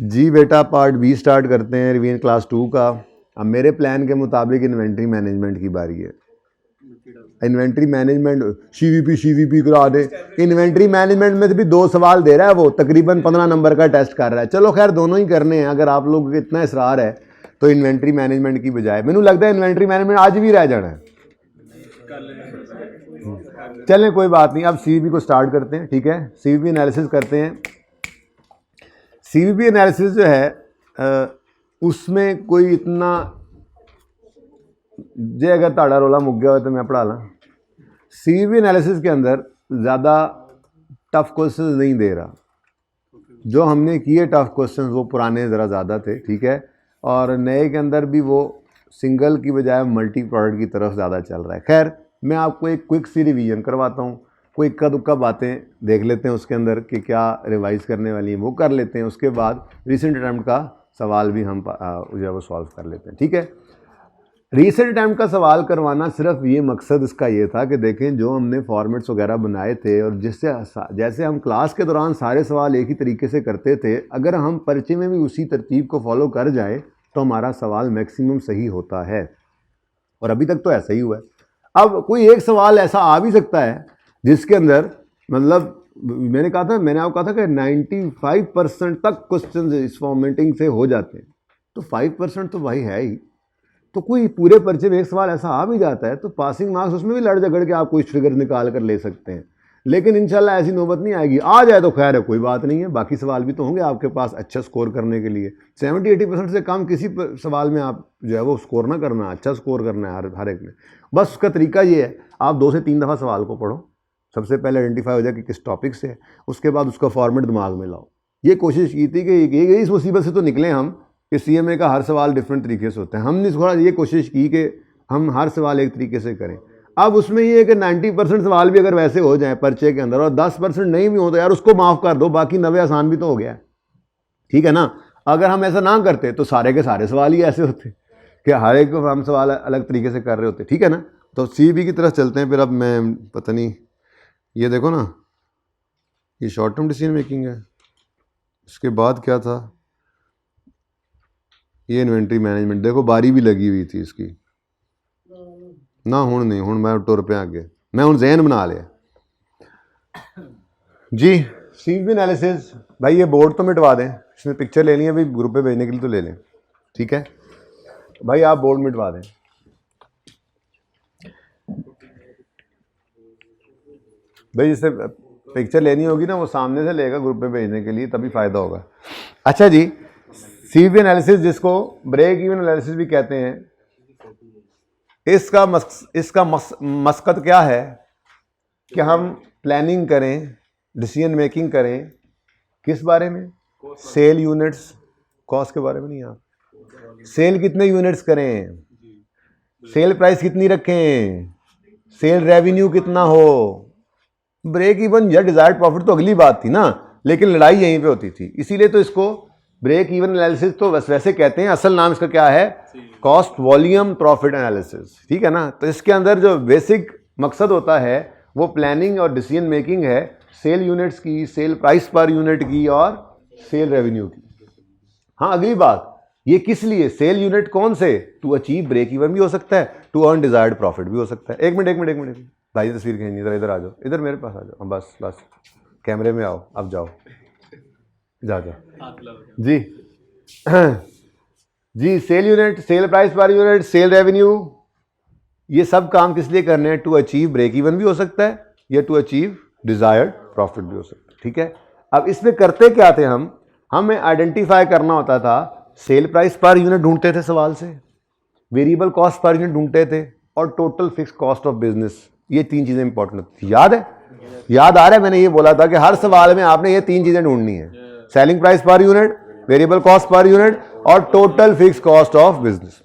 जी बेटा, part B start करते हैं रिवीजन क्लास 2 का। अब मेरे प्लान के मुताबिक इन्वेंट्री मैनेजमेंट की बारी है। इन्वेंट्री मैनेजमेंट सीवीपी करा दे। इन्वेंट्री मैनेजमेंट में से भी 2 सवाल दे रहा है वो, तकरीबन 15 नंबर का टेस्ट कर रहा है। चलो खैर दोनों ही करने हैं, अगर आप लोगों को इतना इसरार है तो इन्वेंट्री मैनेजमेंट की बजाय मैंने लगता है इन्वेंट्री मैनेजमेंट आज भी रह जाना है। चलें कोई बात नहीं, अब सीवीपी को स्टार्ट करते हैं। ठीक है, सीवीपी एनालिसिस करते हैं। सीवीपी एनालिसिस जो है उसमें कोई इतना जे अगर ताड़ा रोला मुक गया हो तो मैं पढ़ा ला। सीवीपी एनालिसिस के अंदर ज़्यादा टफ क्वेश्चन नहीं दे रहा। जो हमने किए टफ क्वेश्चन वो पुराने ज़रा ज़्यादा थे, ठीक है, और नए के अंदर भी वो सिंगल की बजाय मल्टी प्रोडक्ट की तरफ ज़्यादा चल रहा है। खैर मैं आपको एक क्विक सी रिवीजन करवाता हूँ, कोई इक्का दुक्का बातें देख लेते हैं उसके अंदर कि क्या रिवाइज करने वाली हैं वो कर लेते हैं। उसके बाद रीसेंट अटैम्प्ट का सवाल भी हम जो है वो सॉल्व कर लेते हैं। ठीक है, रीसेंट अटैम्प्ट का सवाल करवाना सिर्फ ये मकसद इसका ये था कि देखें जो हमने फॉर्मेट्स वगैरह बनाए थे और जिससे जैसे हम क्लास के दौरान सारे सवाल एक ही तरीके से करते थे, अगर हम पर्चे में भी उसी तरतीब को फॉलो कर जाएं तो हमारा सवाल मैक्सिमम सही होता है, और अभी तक तो ऐसा ही हुआ है। अब कोई एक सवाल ऐसा आ भी सकता है जिसके अंदर मतलब मैंने आपको कहा था कि 95% तक क्वेश्चन इस फॉर्मेटिंग से हो जाते हैं, तो 5% तो भाई है ही। तो कोई पूरे पर्चे में एक सवाल ऐसा आ भी जाता है तो पासिंग मार्क्स उसमें भी लड़ झगड़ के आप कोई फिगर निकाल कर ले सकते हैं, लेकिन इंशाल्लाह ऐसी नौबत नहीं आएगी। आ जाए तो खैर है, कोई बात नहीं है, बाकी सवाल भी तो होंगे आपके पास अच्छा स्कोर करने के लिए। 70-80% से कम किसी सवाल में आप जो है वो स्कोर ना करना, अच्छा स्कोर करना है हर एक में। बस उसका तरीका ये है, आप 2 से 3 दफ़ा सवाल को पढ़ो, सबसे पहले आइडेंटिफाई हो जाए कि किस टॉपिक से है, उसके बाद उसका फॉर्मेट दिमाग में लाओ। ये कोशिश की थी कि इस मुसीबत से तो निकले हम कि सीएमए का हर सवाल डिफरेंट तरीके से होता है। हमने थोड़ा ये कोशिश की कि हम हर सवाल एक तरीके से करें। अब उसमें ये है कि 90% सवाल भी अगर वैसे हो जाए पर्चे के अंदर और 10% नहीं भी हो तो यार उसको माफ़ कर दो, बाकी 90 आसान भी तो हो गया, ठीक है ना। अगर हम ऐसा ना करते तो सारे के सारे सवाल ही ऐसे होते कि हर एक को हम सवाल अलग तरीके से कर रहे होते, ठीक है ना। तो सीबी की तरफ चलते हैं फिर। अब मैं पता नहीं, ये देखो ना, ये शॉर्ट टर्म डिसीजन मेकिंग है, इसके बाद क्या था, ये इन्वेंट्री मैनेजमेंट। देखो बारी भी लगी हुई थी इसकी ना, हुण नहीं, हुण मैं टुर पे आगे, मैं हुण जहन बना लिया जी। सीवीपी एनालिसिस भाई ये बोर्ड तो मिटवा दें, इसमें पिक्चर लेनी है भाई, ग्रुप पे भेजने के लिए तो ले लें, ठीक है भाई, आप बोर्ड मिटवा दें। भाई जिससे पिक्चर लेनी होगी ना वो सामने से लेगा ग्रुप पे भेजने के लिए, तभी फ़ायदा होगा। अच्छा जी, सीवीपी एनालिसिस जिसको ब्रेक इवन एनालिसिस भी कहते हैं, इसका मकसद क्या है कि हम प्लानिंग करें, डिसीजन मेकिंग करें, किस बारे में, सेल यूनिट्स, कॉस्ट के बारे में नहीं, आप सेल कितने यूनिट्स करें, सेल प्राइस कितनी रखें, सेल रेवेन्यू कितना हो। ब्रेक इवन या डिजायर्ड प्रॉफिट तो अगली बात थी ना, लेकिन लड़ाई यहीं पे होती थी, इसीलिए तो इसको ब्रेक इवन एनालिसिस तो वैसे कहते हैं, असल नाम इसका क्या है, कॉस्ट वॉल्यूम प्रॉफिट एनालिसिस, ठीक है ना। तो इसके अंदर जो बेसिक मकसद होता है वो प्लानिंग और डिसीजन मेकिंग है, सेल यूनिट्स की, सेल प्राइस पर यूनिट की और सेल रेवेन्यू की। हाँ अगली बात, ये किस लिए, सेल यूनिट कौन से, टू अचीव ब्रेक इवन भी हो सकता है, टू अर्न डिजायर्ड प्रॉफिट भी हो सकता है। एक मिनट भाई तस्वीर खींचनी, इधर आ जाओ, इधर मेरे पास आ जाओ, बस कैमरे में आओ, अब जाओ जी जी। Sale unit, sale price per unit, sale revenue, ये सब काम किस लिए करने हैं, टू अचीव ब्रेक इवन भी हो सकता है या टू अचीव डिजायर्ड प्रॉफिट भी हो सकता है, ठीक है। अब इसमें करते क्या थे, हमें आइडेंटिफाई करना होता था, सेल प्राइस पर यूनिट ढूंढते थे सवाल से, वेरिएबल कॉस्ट पर यूनिट ढूंढते थे, और total fix cost of business. ये 3 चीजें इंपॉर्टेंट थी, याद है, याद आ रहा है, मैंने ये बोला था कि हर सवाल में आपने ये 3 चीजें ढूंढनी है, selling price per unit, variable cost per unit और total fix cost of business.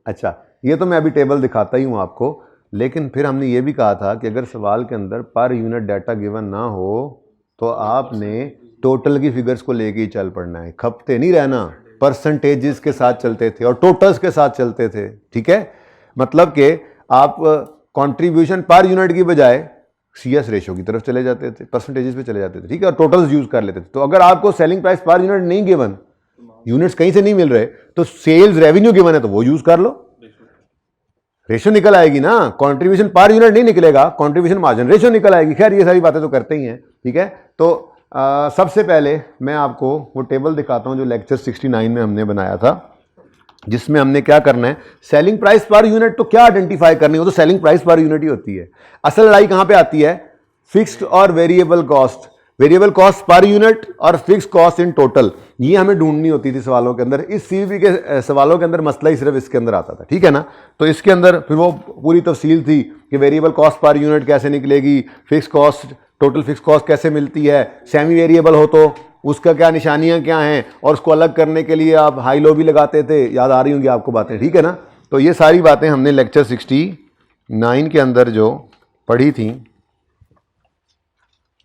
अच्छा, ये तो मैं अभी टेबल दिखाता ही हूं आपको, लेकिन फिर हमने ये भी कहा था कि अगर सवाल के अंदर पर यूनिट डाटा गिवन ना हो तो आपने टोटल की फिगर्स को लेके ही चल पड़ना है, खपते नहीं रहना, परसेंटेजेस के साथ चलते थे और टोटल्स के साथ चलते थे, ठीक है। मतलब कि आप कंट्रीब्यूशन पर यूनिट की बजाय CS रेशो की तरफ चले जाते थे, परसेंटेजेस पे चले जाते थे, ठीक है, और टोटल्स यूज कर लेते थे। तो अगर आपको सेलिंग प्राइस पर यूनिट नहीं गिवन, यूनिट्स कहीं से नहीं मिल रहे, तो सेल्स रेवेन्यू गिवन है तो वो यूज कर लो, रेशो निकल आएगी ना, कंट्रीब्यूशन पर यूनिट नहीं निकलेगा, कंट्रीब्यूशन मार्जिन रेशो निकल आएगी। खैर ये सारी बातें तो करते ही हैं, ठीक है। तो सबसे पहले मैं आपको वो टेबल दिखाता हूं जो लेक्चर 69 में हमने बनाया था, जिसमें हमने क्या करना है, सेलिंग प्राइस पर यूनिट तो क्या आइडेंटिफाई करनी है, वो तो सेलिंग प्राइस पर यूनिट ही होती है। असल लड़ाई कहां पे आती है, फिक्स्ड और variable cost, variable cost per unit और फिक्स कॉस्ट इन टोटल, ये हमें ढूंढनी होती थी सवालों के अंदर। इस सीवीपी के सवालों के अंदर मसला ही सिर्फ इसके अंदर आता था, ठीक है ना। तो इसके अंदर फिर वो पूरी तफसील थी कि वेरिएबल कॉस्ट पर यूनिट कैसे निकलेगी, fix cost, total fix cost कैसे मिलती है, सेमी वेरिएबल हो तो उसका क्या निशानियां क्या हैं, और उसको अलग करने के लिए आप हाई लो भी लगाते थे, याद आ रही होंगी आपको बातें, ठीक है ना। तो ये सारी बातें हमने लेक्चर 69 के अंदर जो पढ़ी थी।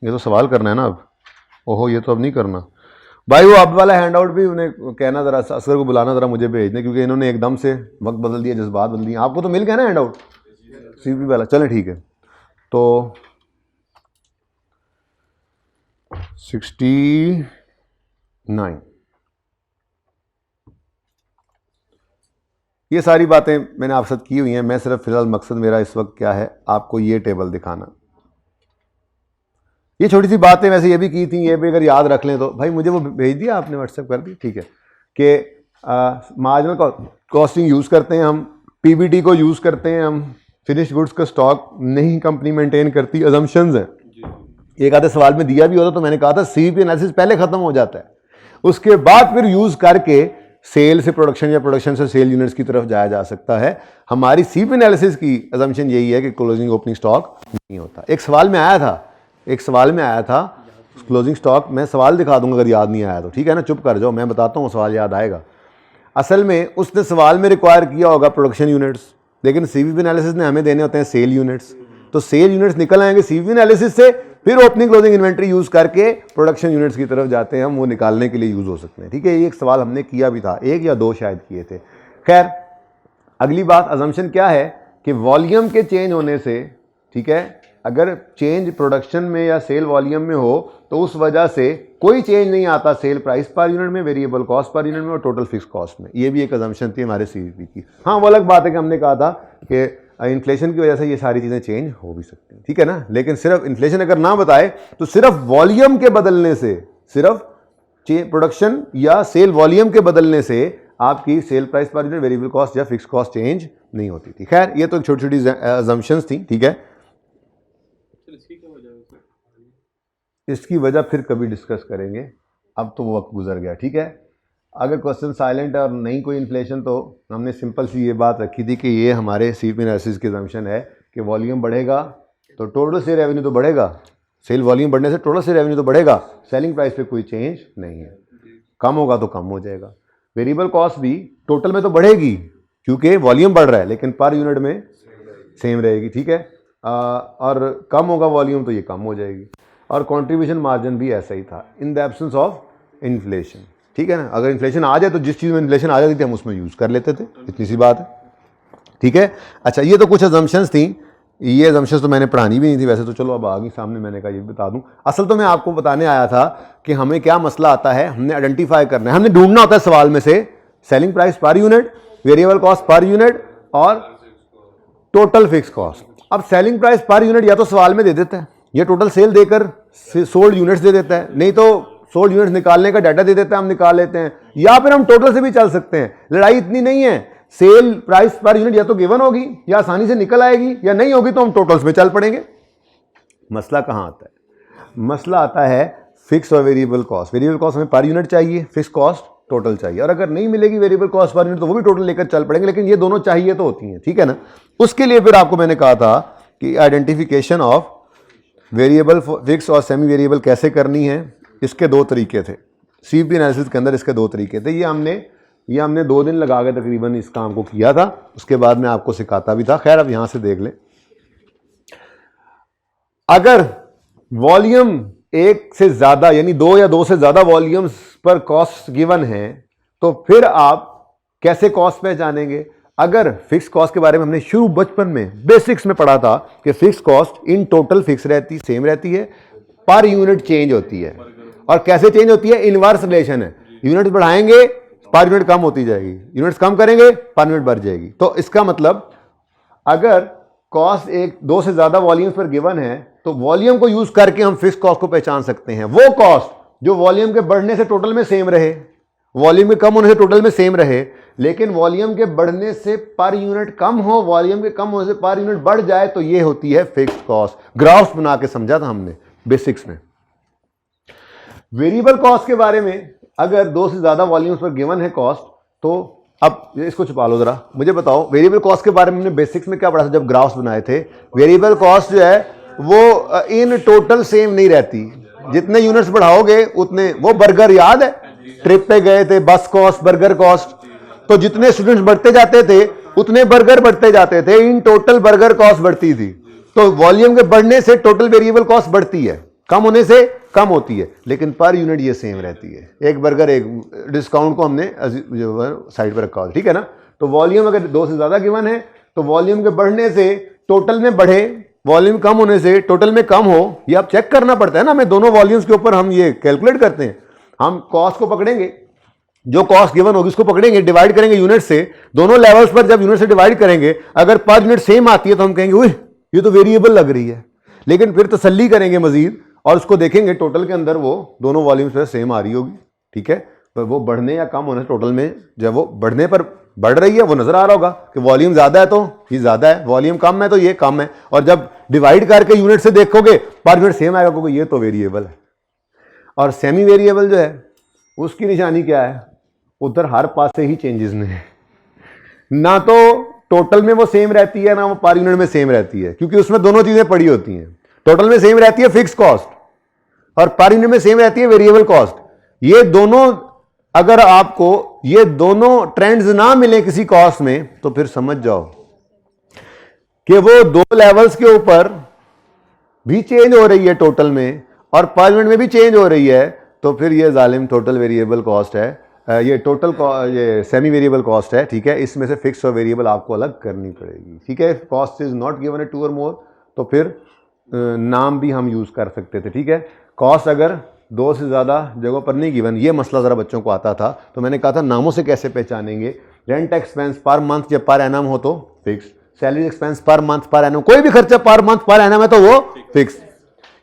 ये तो सवाल करना है ना अब, ओहो ये तो अब नहीं करना भाई। वो अब वाला हैंड आउट भी उन्हें कहना, जरा असगर को बुलाना, जरा मुझे भेज दें, क्योंकि इन्होंने एकदम से वक्त बदल दिया, जज्बात बदल दिए। आपको तो मिल गया ना हैंड आउट सीवीपी वाला, चलें ठीक है। तो 69 ये सारी बातें मैंने आपसे की हुई हैं। मैं सिर्फ फिलहाल मकसद मेरा इस वक्त क्या है, आपको ये टेबल दिखाना। ये छोटी सी बातें वैसे ये भी की थी, ये भी अगर याद रख लें तो। भाई मुझे वो भेज दिया आपने, व्हाट्सएप कर दी, ठीक है। कि मार्जिनल कॉस्टिंग यूज़ करते हैं हम, पीबीटी को यूज़ करते हैं हम, फिनिश गुड्स का स्टॉक नहीं कंपनी मेंटेन करती, अजम्पशंस हैं। एक आधे सवाल में दिया भी होता तो मैंने कहा था सीवीपी एनालिसिस पहले खत्म हो जाता है, उसके बाद फिर यूज़ करके सेल से प्रोडक्शन या प्रोडक्शन से सेल यूनिट्स की तरफ जाया जा सकता है। हमारी सीवीपी एनालिसिस की अजम्पशन यही है कि क्लोजिंग ओपनिंग स्टॉक नहीं होता। एक सवाल में आया था, क्लोजिंग स्टॉक, मैं सवाल दिखा दूंगा अगर याद नहीं आया तो, ठीक है ना, चुप कर जाओ, मैं बताता हूँ सवाल याद आएगा। असल में उसने सवाल में रिक्वायर किया होगा प्रोडक्शन यूनिट्स, लेकिन सीवीपी एनालिसिस ने हमें देने होते हैं सेल यूनिट्स। तो सेल यूनिट्स निकल आएंगे सीवीपी एनालिसिस से, फिर ओपनिंग क्लोजिंग इन्वेंट्री यूज करके प्रोडक्शन यूनिट्स की तरफ जाते हैं हम, वो निकालने के लिए यूज हो सकते हैं, ठीक है। ये एक सवाल हमने किया भी था, एक या दो शायद किए थे। खैर अगली बात, अजम्पशन क्या है कि वॉल्यूम के चेंज होने से, ठीक है, अगर चेंज प्रोडक्शन में या सेल वॉल्यूम में हो तो उस वजह से कोई चेंज नहीं आता सेल प्राइस पर यूनिट में, वेरिएबल कॉस्ट पर यूनिट में और टोटल फिक्स कॉस्ट में। ये भी एक अजम्पशन थी हमारे सीवीपी की। हाँ वो अलग बात है कि हमने कहा था कि इन्फ्लेशन की वजह से ये सारी चीज़ें चेंज हो भी सकती हैं, ठीक है ना। लेकिन सिर्फ इन्फ्लेशन अगर ना बताए तो सिर्फ वॉल्यूम के बदलने से, सिर्फ प्रोडक्शन या सेल वॉल्यूम के बदलने से आपकी cell price per unit, variable cost या फिक्स कॉस्ट चेंज नहीं होती थी। खैर ये तो छोटी छोटी अजम्पशंस थी, ठीक है। इसकी वजह फिर कभी डिस्कस करेंगे, अब तो वो वक्त गुजर गया, ठीक है। अगर क्वेश्चन साइलेंट है और नहीं कोई इन्फ्लेशन, तो हमने सिंपल सी ये बात रखी थी कि ये हमारे सीवीपी एनालिसिस की असम्पशन है कि वॉल्यूम बढ़ेगा तो टोटल से रेवेन्यू तो बढ़ेगा, सेल वॉल्यूम बढ़ने से टोटल से रेवेन्यू तो बढ़ेगा, सेलिंग प्राइस पे कोई चेंज नहीं है, कम होगा तो कम हो जाएगा। वेरिएबल कॉस्ट भी टोटल में तो बढ़ेगी क्योंकि वॉल्यूम बढ़ रहा है, लेकिन पर यूनिट में सेम रहेगी, ठीक है। और कम होगा वॉल्यूम तो ये कम हो जाएगी। और कंट्रीब्यूशन मार्जिन भी ऐसा ही था in the absence of inflation, ठीक है ना। अगर इन्फ्लेशन आ जाए तो जिस चीज़ में इन्फ्लेशन आ जाती थी हम उसमें यूज़ कर लेते थे, इतनी सी बात है, ठीक है। अच्छा ये तो कुछ अजम्पशंस थी, ये अजम्पशंस तो मैंने पढ़ानी भी नहीं थी वैसे तो, चलो अब आ गई सामने, मैंने कहा ये बता दूं। असल तो मैं आपको बताने आया था कि हमें क्या मसला आता है, हमने आइडेंटिफाई करना है, हमने ढूंढना होता है सवाल में से selling price per unit, variable cost per unit और टोटल फिक्स कॉस्ट। अब सेलिंग प्राइस पर यूनिट या तो सवाल में दे देता है, या टोटल सेल देकर सोल्ड यूनिट्स दे देता है, नहीं तो सोल्ड यूनिट्स निकालने का डाटा दे देता है, हम निकाल लेते हैं, या फिर हम टोटल से भी चल सकते हैं। लड़ाई इतनी नहीं है, सेल प्राइस पर यूनिट या तो गिवन होगी या आसानी से निकल आएगी, या नहीं होगी तो हम टोटल्स में चल पड़ेंगे। मसला कहाँ आता है, मसला आता है फिक्स और वेरिएबल कॉस्ट। वेरिएबल कॉस्ट हमें पर यूनिट चाहिए, फिक्स कॉस्ट टोटल चाहिए, और अगर नहीं मिलेगी वेरिएबल कॉस्ट पर यूनिट तो वो भी टोटल लेकर चल पड़ेंगे, लेकिन ये दोनों चाहिए तो होती हैं, ठीक है ना। उसके लिए फिर आपको मैंने कहा था कि आइडेंटिफिकेशन ऑफ वेरिएबल फिक्स और सेमी वेरिएबल कैसे करनी है, इसके दो तरीके थे सीवीपी एनालिसिस के अंदर, इसके दो तरीके थे। ये हमने 2 दिन लगा के तकरीबन इस काम को किया था, उसके बाद मैं आपको सिखाता भी था। खैर अब यहां से देख ले, अगर वॉल्यूम एक से ज्यादा यानी 2 या 2 से ज्यादा वॉल्यूम्स पर कॉस्ट गिवन है तो फिर आप कैसे कॉस्ट पहचानेंगे। अगर फिक्स कॉस्ट के बारे में हमने शुरू बचपन में बेसिक्स में पढ़ा था कि fix cost in total fix रहती, सेम रहती है, पर यूनिट चेंज होती है। और कैसे चेंज होती है? इनवर्स रिलेशन है, यूनिट बढ़ाएंगे पर यूनिट कम होती जाएगी, यूनिट्स कम करेंगे पर यूनिट बढ़ जाएगी। तो इसका मतलब अगर कॉस्ट एक दो से ज्यादा वॉल्यूम्स पर गिवन है तो वॉल्यूम को यूज करके हम फिक्स कॉस्ट को पहचान सकते हैं। वो कॉस्ट जो वॉल्यूम के बढ़ने से टोटल में सेम रहे, वॉल्यूम के कम होने से टोटल में सेम रहे, लेकिन वॉल्यूम के बढ़ने से पर यूनिट कम हो, वॉल्यूम के कम होने से पर यूनिट बढ़ जाए, तो ये होती है फिक्स्ड कॉस्ट। ग्राफ्स बना के समझा था हमने बेसिक्स में। वेरिएबल कॉस्ट के बारे में अगर दो से ज्यादा वॉल्यूम्स पर गिवन है कॉस्ट, तो अब इसको छुपा लो जरा, मुझे बताओ वेरिएबल कॉस्ट के बारे में हमने बेसिक्स में क्या पढ़ा था जब ग्राफ्स बनाए थे? वेरिएबल कॉस्ट जो है वो इन टोटल सेम नहीं रहती, जितने यूनिट्स बढ़ाओगे उतने, वो बर्गर याद है, ट्रिप पे गए थे, बस कॉस्ट, बर्गर कॉस्ट, तो जितने स्टूडेंट्स बढ़ते जाते थे उतने बर्गर बढ़ते जाते थे, इन टोटल बर्गर कॉस्ट बढ़ती थी। तो वॉल्यूम के बढ़ने से टोटल वेरिएबल कॉस्ट बढ़ती है, कम होने से कम होती है, लेकिन पर यूनिट ये सेम रहती है। एक बर्गर एक डिस्काउंट को हमने साइड पर रखा हुआ, ठीक है ना। तो वॉल्यूम अगर दो से ज्यादा गिवन है तो वॉल्यूम के बढ़ने से टोटल में बढ़े, वॉल्यूम कम होने से टोटल में कम हो, ये आप चेक करना पड़ता है ना हमें। दोनों वॉल्यूम्स के ऊपर हम ये कैलकुलेट करते हैं। हम कॉस्ट को पकड़ेंगे, जो कॉस्ट गिवन होगी उसको पकड़ेंगे, डिवाइड करेंगे यूनिट से, दोनों लेवल्स पर जब यूनिट से डिवाइड करेंगे अगर पर यूनिट सेम आती है तो हम कहेंगे उह ये तो वेरिएबल लग रही है। लेकिन फिर तसल्ली करेंगे मजीद और उसको देखेंगे टोटल के अंदर वो दोनों वॉल्यूम्स पर सेम आ रही होगी, ठीक है। पर वो बढ़ने या कम होने से टोटल में जब वो बढ़ने पर बढ़ रही है वो नजर आ रहा होगा कि वॉल्यूम ज्यादा है तो ये ज्यादा है, वॉल्यूम कम है तो ये कम है। और जब डिवाइड करके यूनिट से देखोगे पर यूनिट सेम आएगा क्योंकि ये तो वेरिएबल है। और सेमी वेरिएबल जो है उसकी निशानी क्या है? उधर हर पास से ही चेंजेस में है, ना तो टोटल में वो सेम रहती है ना वो पर यूनिट में सेम रहती है, क्योंकि उसमें दोनों चीजें पड़ी होती हैं। टोटल में सेम रहती है फिक्स कॉस्ट और पर यूनिट में सेम रहती है वेरिएबल कॉस्ट। ये दोनों अगर आपको ये दोनों ट्रेंड्स ना मिले किसी कॉस्ट में तो फिर समझ जाओ कि वो दो लेवल्स के ऊपर भी चेंज हो रही है टोटल में और पर यूनिट में भी चेंज हो रही है, तो फिर ये जालिम टोटल वेरिएबल कॉस्ट है, ये टोटल ये सेमी वेरिएबल कॉस्ट है, ठीक है। इसमें से फिक्स और वेरिएबल आपको अलग करनी पड़ेगी, ठीक है। Cost is not given a two और मोर, तो फिर नाम भी हम यूज कर सकते थे, ठीक है। कॉस्ट अगर दो से ज़्यादा जगहों पर नहीं गिवन, ये मसला ज़रा बच्चों को आता था, तो मैंने कहा था नामों से कैसे पहचानेंगे। रेंट एक्सपेंस पर मंथ जब पर एनम हो तो fix, salary expense per month per annum, कोई भी खर्चा पर मंथ पर एनम है तो वो fix.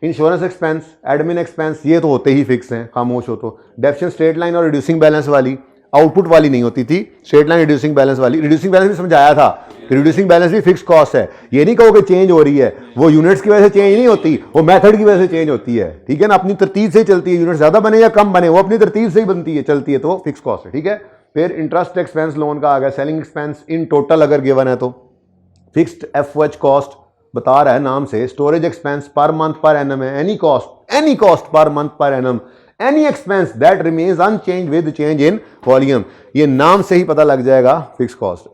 Insurance expense, admin expense ये तो होते ही फिक्स हैं, खामोश हो तो। डेफिशिएंट स्ट्रेट लाइन और रिड्यूसिंग बैलेंस वाली, आउटपुट वाली नहीं होती थी, स्ट्रेट लाइन रिड्यूसिंग बैलेंस वाली। रिड्यूसिंग बैलेंस भी समझाया था, रिड्यूसिंग बैलेंस भी फिक्स कॉस्ट है। ये नहीं कहो कि चेंज हो रही है, वो यूनिट्स की वजह से चेंज नहीं होती, वो मेथड की वजह से चेंज होती है, ठीक है ना। अपनी तरतीब से ही चलती है, यूनिट ज्यादा बने या कम बने वो अपनी तरतीब से ही बनती है, चलती है, तो वो फिक्स कॉस्ट है, ठीक है। फिर इंटरेस्ट एक्सपेंस लोन का आ गया, सेलिंग एक्सपेंस इन टोटल अगर गिवन है तो फिक्स्ड एफओएच कॉस्ट बता रहा है नाम से। Storage expense per month per annum है, any cost per month per annum, any expense that remains unchanged with change in volume, ये नाम से ही पता लग जाएगा फिक्स कॉस्ट।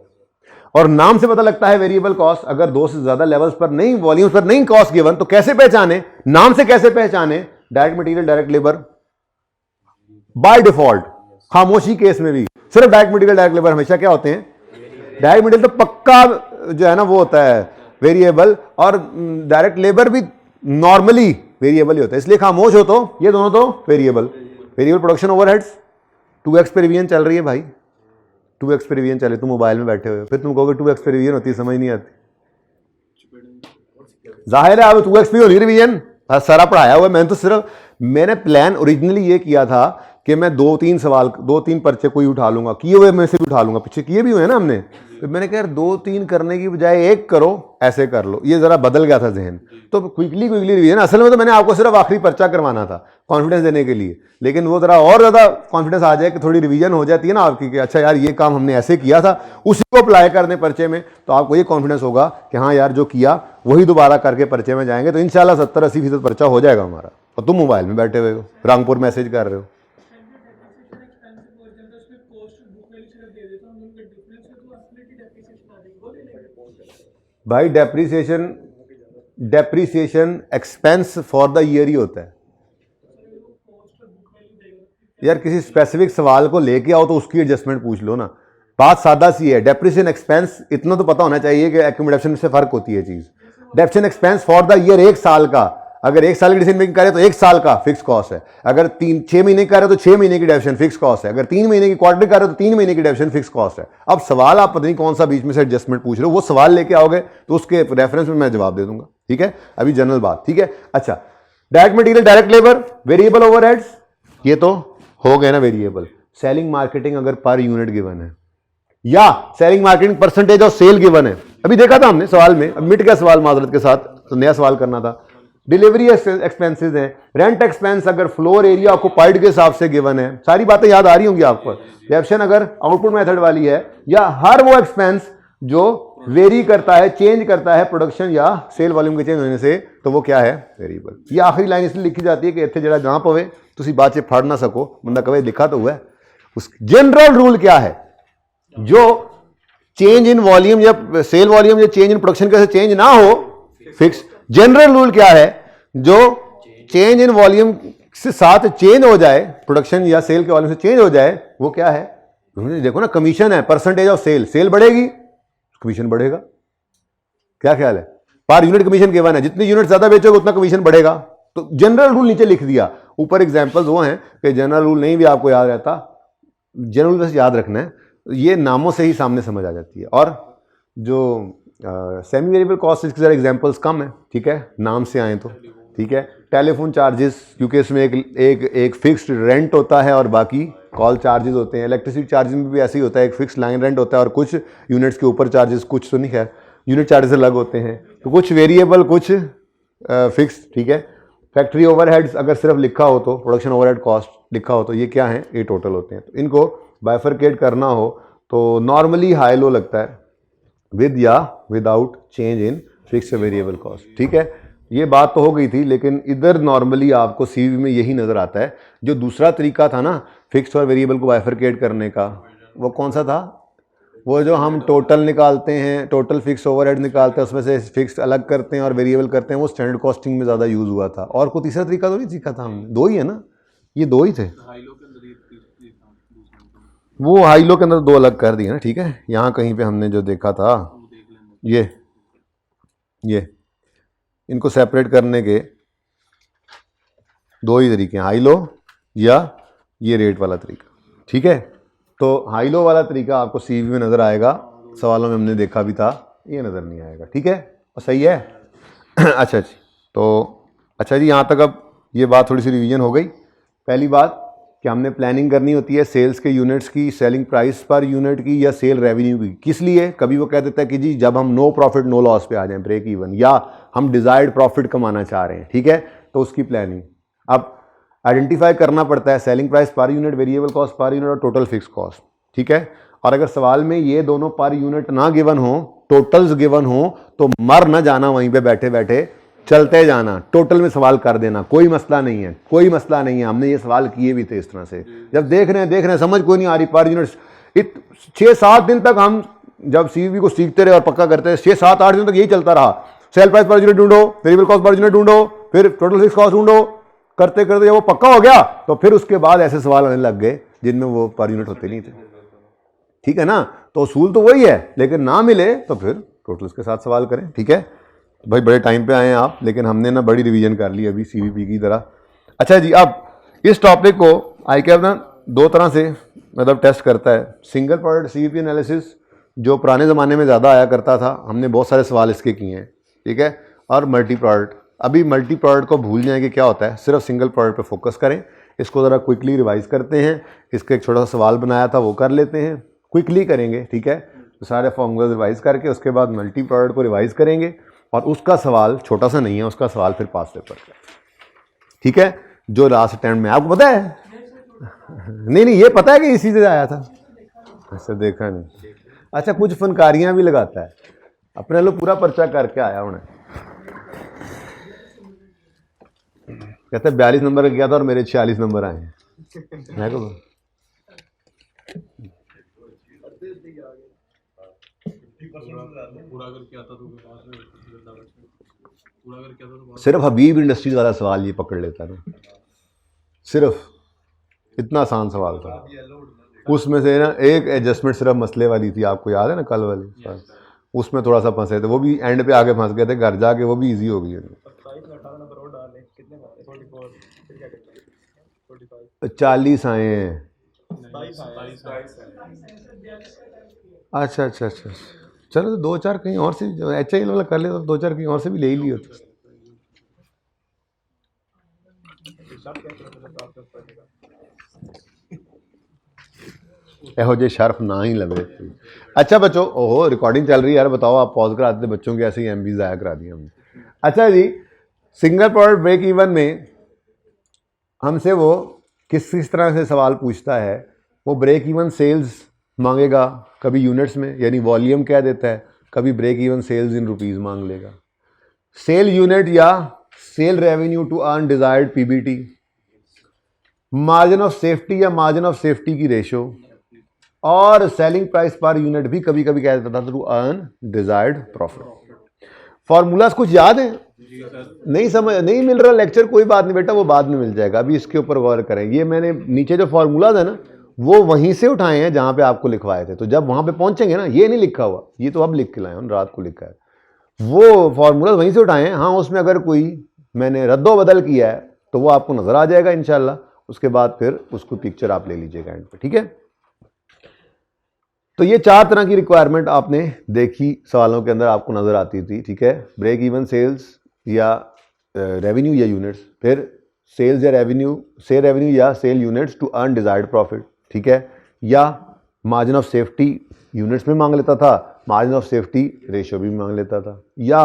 और नाम से पता लगता है वेरिएबल कॉस्ट। अगर दो से ज्यादा लेवल्स पर नहीं, वॉल्यूम्स पर नहीं कॉस्ट गिवन तो कैसे पहचाने? नाम से कैसे पहचाने? Direct material, direct labour by default, खामोशी केस में भी सिर्फ डायरेक्ट मटेरियल डायरेक्ट लेबर हमेशा क्या होते हैं? डायरेक्ट मटेरियल तो पक्का जो है ना वो होता है वेरिएबल, और डायरेक्ट लेबर भी नॉर्मली वेरिएबल ही होता है, इसलिए खामोश हो तो ये दोनों तो variable. Variable production overheads 2x पे रिवीजन चल रही है भाई, 2x पे रिवीजन चले, तुम मोबाइल में बैठे हुए हो, फिर तुम कहोगे 2x पे रिवीजन होती है, समझ नहीं आती। जाहिर है अब 2x पे होनी रिवीजन, सारा पढ़ाया हुआ है। मैंने प्लान ओरिजिनली ये किया था कि मैं 2-3 सवाल, 2-3 पर्चे कोई उठा लूंगा, किए हुए में से भी उठा लूंगा, पीछे किए भी हुए हैं ना हमने। तो मैंने कहा यार 2-3 करने की बजाय एक करो, ऐसे कर लो, ये जरा बदल गया था जहन, तो क्विकली रिवीजन। असल में तो मैंने आपको सिर्फ आखिरी पर्चा करवाना था कॉन्फिडेंस देने के लिए, लेकिन वो जरा और ज्यादा कॉन्फिडेंस आ जाए कि थोड़ी रिवीजन हो जाती है ना आपकी कि अच्छा यार ये काम हमने ऐसे किया था, उसी को अप्लाई कर दें पर्चे में, तो आपको ये कॉन्फिडेंस होगा कि हाँ यार जो किया वही दोबारा करके पर्चे में जाएंगे, तो इंशाल्लाह 70-80% पर्चा हो जाएगा हमारा। और तुम मोबाइल में बैठे हुए हो, रामपुर मैसेज कर रहे हो। भाई depreciation expense for the year ही होता है यार। किसी स्पेसिफिक सवाल को लेके आओ तो उसकी एडजस्टमेंट पूछ लो ना। बात सादा सी है, डेप्रिसिएशन एक्सपेंस इतना तो पता होना चाहिए कि एक्यूमुलेशन से फर्क होती है चीज। Depreciation expense for the year, एक साल का, अगर एक साल की डिसीजन मेकिंग करे तो एक साल का फिक्स कॉस्ट है, अगर 6 महीने का रहे तो 6 महीने की डेप्रिसिएशन फिक्स कॉस्ट है, अगर 3 महीने की क्वार्टर का रहे तो 3 महीने की डेप्रिसिएशन फिक्स कॉस्ट है। अब सवाल आप पता नहीं कौन सा बीच में से एडजस्टमेंट पूछ रहे हो, वो सवाल लेके आओगे तो उसके रेफरेंस में मैं जवाब दे दूंगा, ठीक है। अभी जनरल बात, ठीक है। अच्छा, direct material, direct labour, variable overheads, ये तो हो गए ना वेरिएबल। सेलिंग मार्केटिंग अगर पर यूनिट गिवन है या selling marketing percentage of sale given है, अभी देखा था हमने सवाल में, अब मिट गया सवाल माजरत के साथ, तो नया सवाल करना था। डिलीवरी एक्सपेंसेस हैं, रेंट एक्सपेंस अगर फ्लोर एरिया ऑक्युपाइड के हिसाब से गिवन है, सारी बातें याद आ रही होंगी आपको। डेप्रिसिएशन अगर आउटपुट मेथड वाली है, या हर वो एक्सपेंस जो वेरी करता है, चेंज करता है प्रोडक्शन या सेल वॉल्यूम के चेंज होने से, तो वो क्या है, वेरिएबल। ये आखिरी लाइन इसलिए लिखी जाती है कि इतने जरा जहां पवे तुसी बात से फाड़ ना सको, बंदा कवे लिखा तो हुआ है। उस जनरल रूल क्या है, जो चेंज इन वॉल्यूम या सेल वॉल्यूम या चेंज इन प्रोडक्शन कैसे चेंज ना हो, फिक्स। जनरल रूल क्या है, जो चेंज इन वॉल्यूम से साथ चेंज हो जाए, प्रोडक्शन या सेल के वॉल्यूम से चेंज हो जाए, वो क्या है, देखो ना, कमीशन है, परसेंटेज ऑफ सेल, सेल बढ़ेगी कमीशन बढ़ेगा। क्या ख्याल है, पर यूनिट कमीशन गिवन है, जितनी यूनिट ज्यादा बेचोगे उतना कमीशन बढ़ेगा। तो जनरल रूल नीचे लिख दिया, ऊपर एग्जांपल्स वो हैं कि जनरल रूल नहीं भी आपको याद रहता, जनरल बस याद रखना है, ये नामों से ही सामने समझ आ जाती है। और जो सेमी वेरिएबल कॉस्ट, इसके जरा एग्जांपल्स कम है, ठीक है, नाम से आए तो, ठीक है। टेलीफोन चार्जेस, क्योंकि इसमें एक फिक्स्ड रेंट होता है और बाकी कॉल चार्जेस होते हैं। इलेक्ट्रिसिटी चार्जेस में भी ऐसे ही होता है, एक फिक्स लाइन रेंट होता है और कुछ यूनिट्स के ऊपर चार्जेस, कुछ तो नहीं है, यूनिट चार्जेस अलग होते हैं, तो कुछ वेरिएबल कुछ फिक्स, ठीक है। फैक्ट्री ओवरहेड्स अगर सिर्फ लिखा हो तो, प्रोडक्शन ओवरहेड कॉस्ट लिखा हो तो, ये क्या है, ये टोटल होते हैं। तो इनको बाइफरकेट करना हो तो नॉर्मली हाई लो लगता है, विद या without change in fix variable cost, ठीक है। ये बात तो हो गई थी, लेकिन इधर नॉर्मली आपको सीवी में यही नजर आता है। जो दूसरा तरीका था ना फिक्स और वेरिएबल को बाइफरकेट करने का, वो कौन सा था, वो जो हम टोटल निकालते हैं, टोटल फिक्स ओवरहेड निकालते हैं, उसमें से फिक्स अलग करते हैं और वेरिएबल करते हैं, वो स्टैंडर्ड कॉस्टिंग में ज़्यादा यूज़ हुआ था। और कोई तीसरा तरीका तो नहीं सीखा था हमने, दो ही है ना, ये दो ही थे। वो हाई लो के अंदर दो अलग कर दिए ना, ठीक है। यहाँ कहीं पे हमने जो देखा था, ये इनको सेपरेट करने के दो ही तरीके हैं, हाई लो या ये रेट वाला तरीका, ठीक है। तो हाई लो वाला तरीका आपको सीवी में नज़र आएगा, सवालों में हमने देखा भी था, ये नज़र नहीं आएगा, ठीक है, और सही है। अच्छा जी, तो अच्छा जी, यहाँ तक अब ये बात थोड़ी सी रिवीजन हो गई। पहली बात कि हमने प्लानिंग करनी होती है सेल्स के यूनिट्स की, सेलिंग प्राइस पर यूनिट की या सेल रेवेन्यू की। किस लिए, कभी वो कह देता है कि जी जब हम नो प्रॉफिट नो लॉस पे आ जाएं, ब्रेक इवन, या हम डिजायर्ड प्रॉफिट कमाना चाह रहे हैं, ठीक है, तो उसकी प्लानिंग अब आइडेंटिफाई करना पड़ता है, selling price per unit, variable cost per unit और टोटल फिक्स कॉस्ट, ठीक है। और अगर सवाल में ये दोनों पर यूनिट ना गिवन हो, टोटल्स गिवन हो, तो मर ना जाना वहीं पे बैठे बैठे, चलते जाना, टोटल में सवाल कर देना, कोई मसला नहीं है, कोई मसला नहीं है। हमने ये सवाल किए भी थे इस तरह से, जब देख रहे हैं समझ कोई नहीं आ रही, पर यूनिट 6-7 दिन तक हम जब सीवी को सीखते रहे और पक्का करते रहे, 6-7-8 दिन तक यही चलता रहा, सेल प्राइस पर यूनिट ढूंढो, वेरिएबल कॉस्ट पर यूनिट ढूंढो, फिर टोटल फिक्स कॉस्ट ढूंढो, करते करते जब वो पक्का हो गया तो फिर उसके बाद ऐसे सवाल आने लग गए जिनमें वो पर यूनिट होते नहीं थे, ठीक है ना। तो उसूल तो वही है, लेकिन ना मिले तो फिर टोटल्स के साथ सवाल करें, ठीक है। भाई बड़े टाइम पे आए हैं आप, लेकिन हमने ना बड़ी रिवीजन कर ली अभी सीवीपी की तरह। अच्छा जी, अब इस टॉपिक को आईकैब ना दो तरह से मतलब टेस्ट करता है। सिंगल प्रोडक्ट सीवीपी एनालिसिस जो पुराने ज़माने में ज़्यादा आया करता था, हमने बहुत सारे सवाल इसके किए हैं, ठीक है। और मल्टी प्रोडक्ट, अभी मल्टी प्रोडक्ट को भूल जाएं कि क्या होता है, सिर्फ सिंगल प्रोडक्ट पे फोकस करें। इसको ज़रा क्विकली रिवाइज करते हैं, इसका एक छोटा सा सवाल बनाया था वो कर लेते हैं, क्विकली करेंगे, ठीक है। तो सारे फॉर्मूला रिवाइज करके उसके बाद मल्टी प्रोडक्ट को रिवाइज करेंगे, और उसका सवाल छोटा सा नहीं है, उसका सवाल फिर पास पेपर का, ठीक है, जो लास्ट अटेम्प्ट में। आपको पता है नहीं ये पता है कि इसी से आया था, ऐसा देखा नहीं। अच्छा, कुछ फनकारियां भी लगाता है, अपने लोग पूरा पर्चा करके आया उन्हें, कहते 42 नंबर गया था और मेरे 46 नंबर आए हैं। सिर्फ हबीब इंडस्ट्रीज वाला सवाल ये पकड़ लेता ना, सिर्फ इतना आसान सवाल था। उसमें से ना एक एडजस्टमेंट सिर्फ मसले वाली थी, आपको याद है ना कल वाली, उसमें थोड़ा सा फंसे थे, वो भी एंड पे आके फंस गए थे, घर जाके वो भी इजी हो गई। 40 आए हैं। अच्छा अच्छा अच्छा, चलो तो 2-4 कहीं और से अच्छा ही कर ले, तो 2-4 कहीं और से भी ले ही लियो। ਇਹੋ ਜਿਹੇ शर्फ ना ही लवे। अच्छा बच्चों, ओहो रिकॉर्डिंग चल रही है यार, बताओ आप पॉज करा देते बच्चों के, ऐसे ही एमबी ज़ाया करा दिए हमने। अच्छा जी, सिंगल प्रोडक्ट ब्रेक इवन में हमसे वो किस तरह से सवाल पूछता है, वो ब्रेक इवन सेल्स मांगेगा, कभी यूनिट्स में यानी वॉल्यूम कह देता है, कभी break even sales in rupees मांग लेगा। सेल यूनिट या sale revenue to earn desired PBT, margin of safety या मार्जिन ऑफ सेफ्टी की रेशो, और सेलिंग प्राइस पर यूनिट भी कभी कभी कह देता था to earn desired profit. Formulas कुछ याद है? नहीं समझ नहीं मिल रहा लेक्चर, कोई बात नहीं बेटा, वो बाद में मिल जाएगा, अभी इसके ऊपर गौर करें। ये मैंने नीचे जो फॉर्मूलाज है ना, वो वहीं से उठाए हैं जहां पे आपको लिखवाए थे, तो जब वहां पे पहुंचेंगे ना, ये नहीं लिखा हुआ, ये तो अब लिख के लाए, रात को लिखा है, वो फॉर्मूलाज वहीं से उठाए हैं। हाँ, उसमें अगर कोई मैंने रद्दो बदल किया है तो वो आपको नजर आ जाएगा इंशाल्लाह, उसके बाद फिर उसको पिक्चर आप ले लीजिएगा एंड पे, ठीक है। तो ये 4 तरह की रिक्वायरमेंट आपने देखी सवालों के अंदर, आपको नजर आती थी, ठीक है। ब्रेक इवन सेल्स या रेवेन्यू या यूनिट्स, फिर सेल्स या रेवेन्यू या sale units to earn desired profit, ठीक है, या मार्जिन ऑफ सेफ्टी यूनिट्स में मांग लेता था, मार्जिन ऑफ सेफ्टी रेशियो भी मांग लेता था, या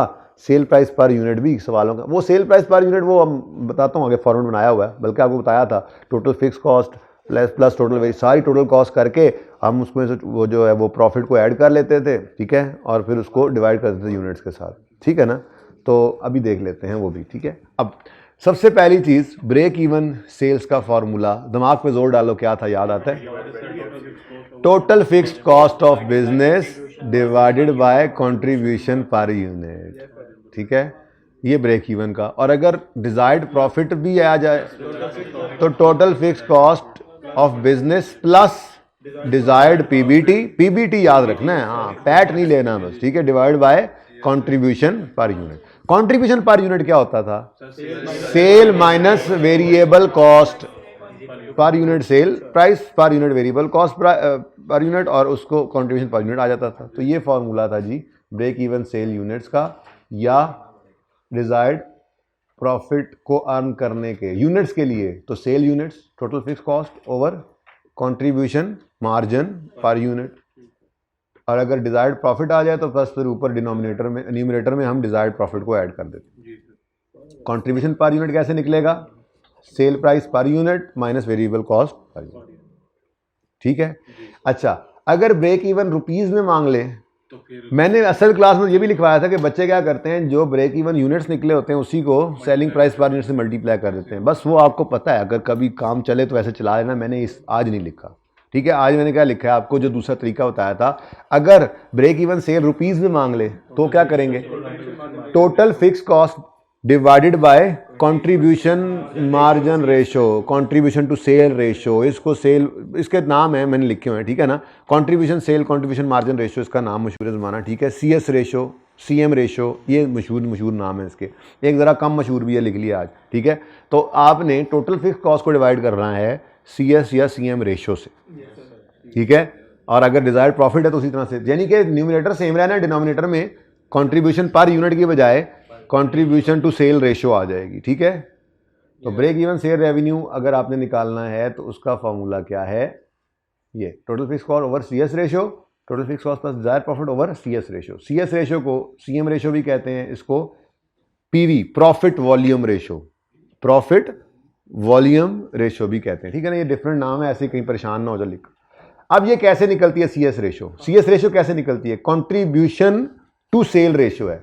सेल प्राइस पर यूनिट भी सवालों का। वो सेल प्राइस पर यूनिट वो बताता हूँ आगे, फॉर्मेट बनाया हुआ है, बल्कि आपको बताया था total fix cost plus total, सारी टोटल कॉस्ट करके हम उसमें से वो जो है वो प्रॉफिट को ऐड कर लेते थे, ठीक है, और फिर उसको डिवाइड करते थे यूनिट्स के साथ, ठीक है ना। तो अभी देख लेते हैं वो भी, ठीक है। अब सबसे पहली चीज़, ब्रेक इवन सेल्स का फॉर्मूला, दिमाग पे जोर डालो, क्या था, याद आता है? Total fixed cost of business divided by contribution per unit, ठीक है, ये ब्रेक इवन का। और अगर डिजायर्ड प्रॉफिट भी आ जाए तो total fixed cost of business plus desired PBT, PBT याद रखना है, हाँ, पैट नहीं लेना बस, ठीक है, divide by contribution per unit. Contribution per unit क्या होता था? Sale minus variable cost per unit, sale price per unit variable cost per unit, और उसको कंट्रीब्यूशन पर यूनिट आ जाता था। तो ये फॉर्मूला था जी ब्रेक इवन सेल यूनिट्स का, या डिजायर्ड प्रॉफिट को अर्न करने के यूनिट्स के लिए तो sale units total fix cost over contribution margin per unit, और अगर डिजायर्ड प्रॉफिट आ जाए तो बस फिर ऊपर न्यूमरेटर में हम डिजायर्ड प्रॉफिट को ऐड कर देते हैं। कंट्रीब्यूशन पर यूनिट कैसे निकलेगा? Sale price per unit minus variable cost per unit, ठीक है। अच्छा, अगर ब्रेक इवन रुपीज में मांग ले, तो मैंने असल क्लास में ये भी लिखवाया था कि बच्चे क्या करते हैं, जो ब्रेक इवन यूनिट्स निकले होते हैं उसी को सेलिंग प्राइस पर यूनिट से मल्टीप्लाई कर देते हैं, बस वो आपको पता है, अगर कभी काम चले तो ऐसे चला लेना, मैंने आज नहीं लिखा, ठीक है। आज मैंने क्या लिखा है आपको, जो दूसरा तरीका बताया था, अगर ब्रेक इवन सेल रुपीज में मांग ले तो क्या करेंगे? Total fix cost divided by contribution margin ratio, contribution to sale ratio, इसको सेल, इसके नाम है मैंने लिखे हुए हैं, ठीक है ना, contribution sale contribution margin ratio, इसका नाम मशहूर है ज़माना, ठीक है। CS रेशो, CM रेशो, ये मशहूर नाम है इसके, एक ज़रा कम मशहूर भी है, लिख लिया आज, ठीक है। तो आपने टोटल फिक्स कॉस्ट को डिवाइड करना है CS या CM रेशो से, ठीक है, और अगर डिजायर्ड प्रॉफिट है तो उसी तरह से, यानी कि न्यूमरेटर सेम रहना है, डिनोमिनेटर में कंट्रीब्यूशन पर यूनिट की बजाय कंट्रीब्यूशन टू सेल रेशो आ जाएगी, ठीक है। तो ब्रेक इवन सेल रेवेन्यू अगर आपने निकालना है तो उसका फॉर्मूला क्या है? ये total fix cost over CS ratio, total fix cost plus desired profit over CS ratio. CS ratio को CM रेशो भी कहते हैं, इसको PV profit volume ratio, profit volume ratio भी कहते हैं, ठीक है ना। ये डिफरेंट नाम है, ऐसे कहीं परेशान ना हो जाए लिख। अब ये कैसे निकलती है CS रेशो? CS रेशो कैसे निकलती है? कंट्रीब्यूशन टू सेल रेशो है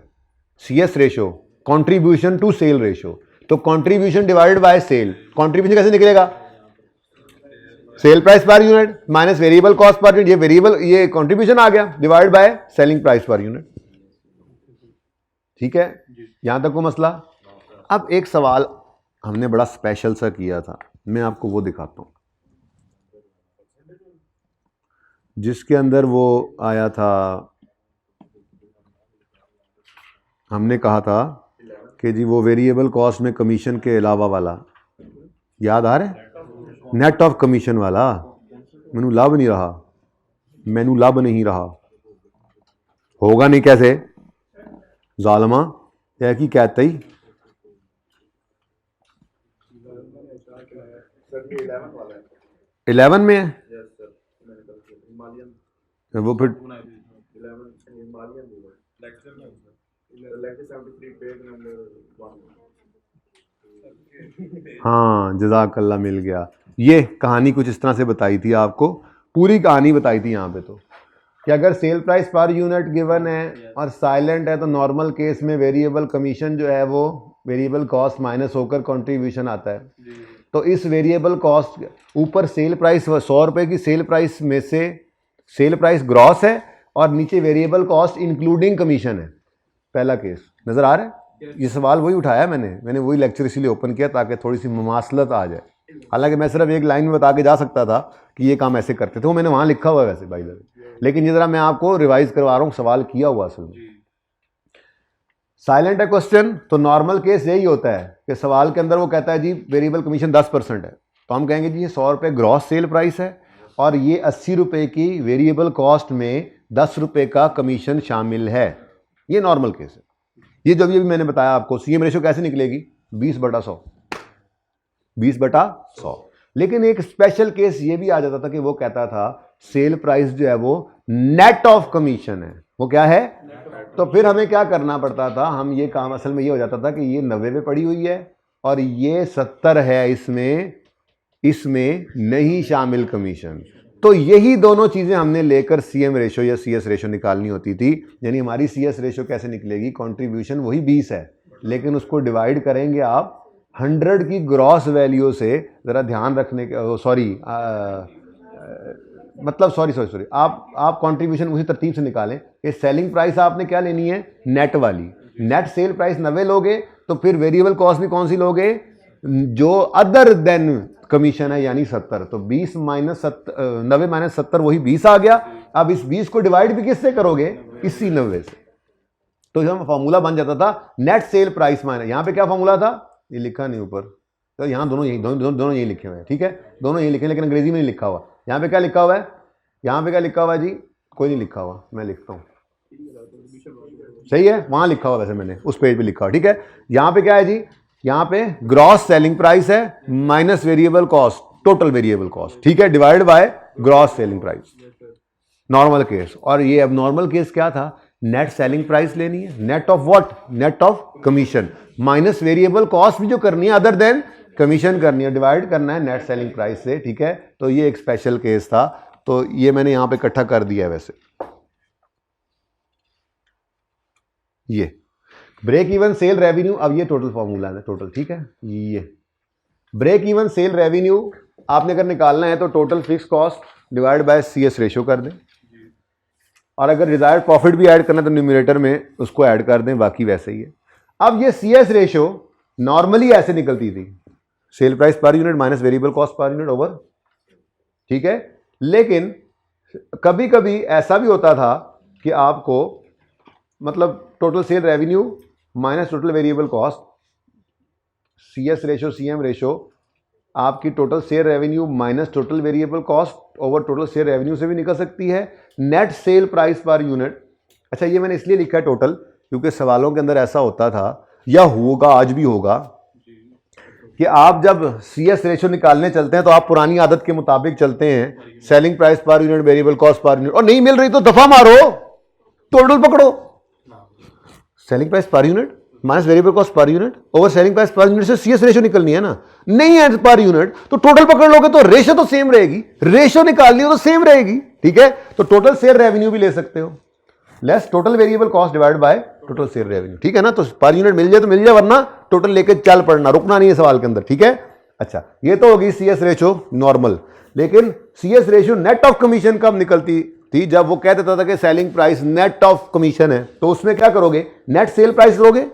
CS ratio, contribution to sale ratio, तो contribution divided by sale, contribution कैसे निकलेगा? Sale price per unit minus variable cost per unit, ये वेरिएबल, ये कंट्रीब्यूशन आ गया, divide by selling price per unit, ठीक है। यहां तक को मसला। अब एक सवाल हमने बड़ा स्पेशल सा किया था, मैं आपको वो दिखाता हूं। जिसके अंदर वो आया था, हमने कहा था कि जी वो वेरिएबल कॉस्ट में कमीशन के अलावा वाला, याद आ रहा है? नेट ऑफ कमीशन वाला। मैनू लाभ नहीं रहा, मैनू लाभ नहीं रहा, होगा नहीं कैसे जालमा है कि कहते ही 11 में है वो फिर हाँ जज़ाकल्लाह मिल गया। ये कहानी कुछ इस तरह से बताई थी आपको, पूरी कहानी बताई थी यहाँ पे तो कि अगर cell price per unit given है और साइलेंट है तो नॉर्मल केस में वेरिएबल कमीशन जो है वो वेरिएबल कॉस्ट माइनस होकर कंट्रीब्यूशन आता है। तो इस वेरिएबल कॉस्ट ऊपर सेल प्राइस 100 रुपये की सेल प्राइस में से सेल प्राइस ग्रॉस है और नीचे वेरिएबल कॉस्ट इंक्लूडिंग कमीशन है। पहला केस नज़र आ रहा है? ये सवाल वही उठाया मैंने वही लेक्चर इसीलिए ओपन किया ताकि थोड़ी सी मुमासलत आ जाए। हालांकि मैं सिर्फ एक लाइन में बता के जा सकता था कि ये काम ऐसे करते थे, वो मैंने वहाँ लिखा हुआ है वैसे बाय द वे, लेकिन ये ज़रा मैं आपको रिवाइज करवा रहा हूँ, सवाल किया हुआ असल में। साइलेंट है क्वेश्चन तो नॉर्मल केस यही होता है कि सवाल के अंदर वो कहता है जी वेरिएबल कमीशन 10% है, तो हम कहेंगे जी ये 100 रुपये ग्रॉस सेल प्राइस है और ये 80 रुपये की वेरिएबल कॉस्ट में 10 रुपये का कमीशन शामिल है। ये नॉर्मल केस है। ये जो भी मैंने बताया आपको सीएम रेशो कैसे निकलेगी 20/100, 20/100। लेकिन एक स्पेशल केस ये भी आ जाता था कि वो कहता था सेल प्राइस जो है वो नेट ऑफ कमीशन है। वो क्या है? तो फिर हमें क्या करना पड़ता था, हम ये काम असल में ये हो जाता था कि ये 90 पे पड़ी हुई है और ये 70 है, इसमें नहीं शामिल कमीशन। तो यही दोनों चीज़ें हमने लेकर सीएम रेशो या सीएस रेशो निकालनी होती थी। यानी हमारी सीएस रेशो कैसे निकलेगी, कंट्रीब्यूशन वही 20 है लेकिन उसको डिवाइड करेंगे आप 100 की ग्रॉस वैल्यू से। ज़रा ध्यान रखने के सॉरी आप कंट्रीब्यूशन उसी तरतीब से निकालें कि सेलिंग प्राइस आपने क्या लेनी है, नेट वाली। नेट सेल प्राइस 90 लोगे तो फिर वेरिएबल कॉस्ट भी कौन सी लोगे, जो अदर देन कमीशन है यानी 70। तो 90 माइनस 70 वही 20 आ गया। अब इस 20 को डिवाइड भी किससे करोगे, इसी 90 से। तो जब फॉर्मूला बन जाता था नेट सेल प्राइस माइनस, यहाँ पे क्या फॉर्मूला था ये लिखा नहीं ऊपर, तो यहाँ दोनों यही लिखे हुए हैं, ठीक है, दोनों यही लिखे, लेकिन अंग्रेजी में नहीं लिखा हुआ। यहाँ पे क्या लिखा हुआ है, यहाँ पे क्या लिखा हुआ है जी, कोई नहीं लिखा हुआ, मैं लिखता हूँ, सही है, वहाँ लिखा हुआ वैसे मैंने उस पेज पे लिखा हुआ, ठीक है। यहाँ पे क्या है जी, यहाँ पे ग्रॉस सेलिंग प्राइस है minus variable cost, total variable cost, ठीक है, divide by gross selling price, normal case. और ये अब नॉर्मल केस क्या था, नेट सेलिंग प्राइस लेनी है, net of what, net of commission, minus variable cost भी जो करनी है अदर देन कमीशन करनी है, डिवाइड करना है नेट सेलिंग प्राइस से, ठीक है। तो ये एक स्पेशल केस था, तो ये मैंने यहां पे इकट्ठा कर दिया है। वैसे ये ब्रेक इवन सेल रेवेन्यू, अब ये टोटल फॉर्मूला है टोटल, ठीक है। ये ब्रेक इवन सेल रेवेन्यू आपने अगर निकालना है तो total fix cost divide by CS ratio कर दें, और अगर डिजायर्ड प्रॉफिट भी ऐड करना है तो न्यूमरेटर में उसको ऐड कर दें, बाकी वैसे ही है। अब ये सीएस रेशो नॉर्मली ऐसे निकलती थी, cell price per unit minus variable cost per unit over, ठीक है। लेकिन कभी कभी ऐसा भी होता था कि आपको मतलब total sale revenue minus total variable cost, CS ratio CM ratio आपकी total sale revenue minus total variable cost over total sale revenue से भी निकल सकती है, net sale price per unit. अच्छा, ये मैंने इसलिए लिखा है टोटल क्योंकि सवालों के अंदर ऐसा होता था या होगा, आज भी होगा, कि आप जब सीएस रेशो निकालने चलते हैं तो आप पुरानी आदत के मुताबिक चलते हैं, selling price per unit variable cost per unit, और नहीं मिल रही तो दफा मारो, टोटल पकड़ो, selling price per unit minus variable cost per unit over selling price per unit से सीएस रेशो निकलनी है ना, नहीं है पर यूनिट तो टोटल पकड़ लोगे तो रेशो तो सेम रहेगी, रेशो निकालनी हो तो सेम रहेगी, ठीक है। तो टोटल सेल रेवेन्यू भी ले सकते हो, less total variable cost divide by total sale revenue, ठीक है ना। तो पर यूनिट मिल जाए तो मिल जाए, वरना टोटल लेके चल पड़ना, रुकना नहीं है सवाल के अंदर, ठीक है। अच्छा, ये तो होगी सीएस रेशो नॉर्मल। लेकिन CS ratio net of commission कब निकलती थी, जब वो कह देता था कि selling price net of commission है, तो उसमें क्या करोगे, नेट सेल प्राइस लोगे,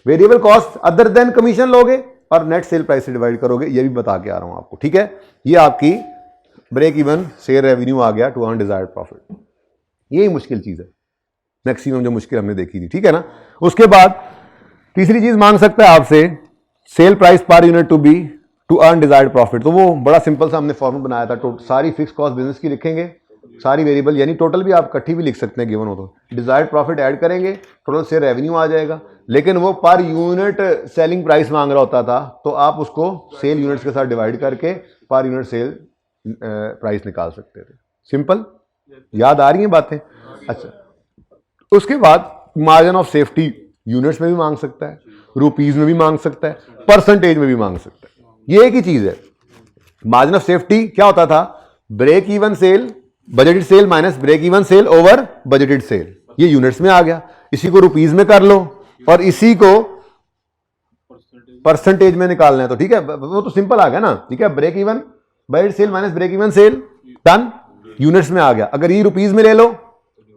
variable cost other than commission लोगे और नेट सेल प्राइस से डिवाइड करोगे। ये भी बता के आ रहा हूं आपको, ठीक है। ये आपकी ब्रेक इवन सेल रेवेन्यू आ गया टू अनडिजायर्ड प्रॉफिट। यही मुश्किल चीज़ है, मैक्सिमम जो मुश्किल हमने देखी थी, ठीक है ना। उसके बाद तीसरी चीज़ मांग सकता है आपसे sale price per unit to be to earn desired profit. तो वो बड़ा सिंपल सा हमने फॉर्मूला बनाया था, सारी फिक्स कॉस्ट बिजनेस की लिखेंगे, सारी वेरिएबल यानी टोटल भी आप इकट्ठी भी लिख सकते हैं गिवन हो तो, डिजायर्ड प्रॉफिट ऐड करेंगे, टोटल सेल रेवेन्यू आ जाएगा। लेकिन वो पर यूनिट सेलिंग प्राइस मांग रहा होता था, तो आप उसको सेल यूनिट्स के साथ डिवाइड करके पर यूनिट सेल प्राइस निकाल सकते थे। सिंपल, याद आ रही हैं बातें? अच्छा, उसके बाद मार्जिन ऑफ सेफ्टी यूनिट्स में भी मांग सकता है, रुपीज में भी मांग सकता है, परसेंटेज में भी मांग सकता है। ये एक ही चीज है। मार्जिन ऑफ सेफ्टी क्या होता था? Break even sale, budgeted sale minus break even sale over budgeted sale, ये यूनिट्स में आ गया। इसी को रुपीज में कर लो और इसी को परसेंटेज में निकालना है, तो ठीक है, वो तो सिंपल आ गया ना, ठीक है। Break even budgeted sale minus break even sale, done, units में आ गया। अगर ये रुपीज में ले लो,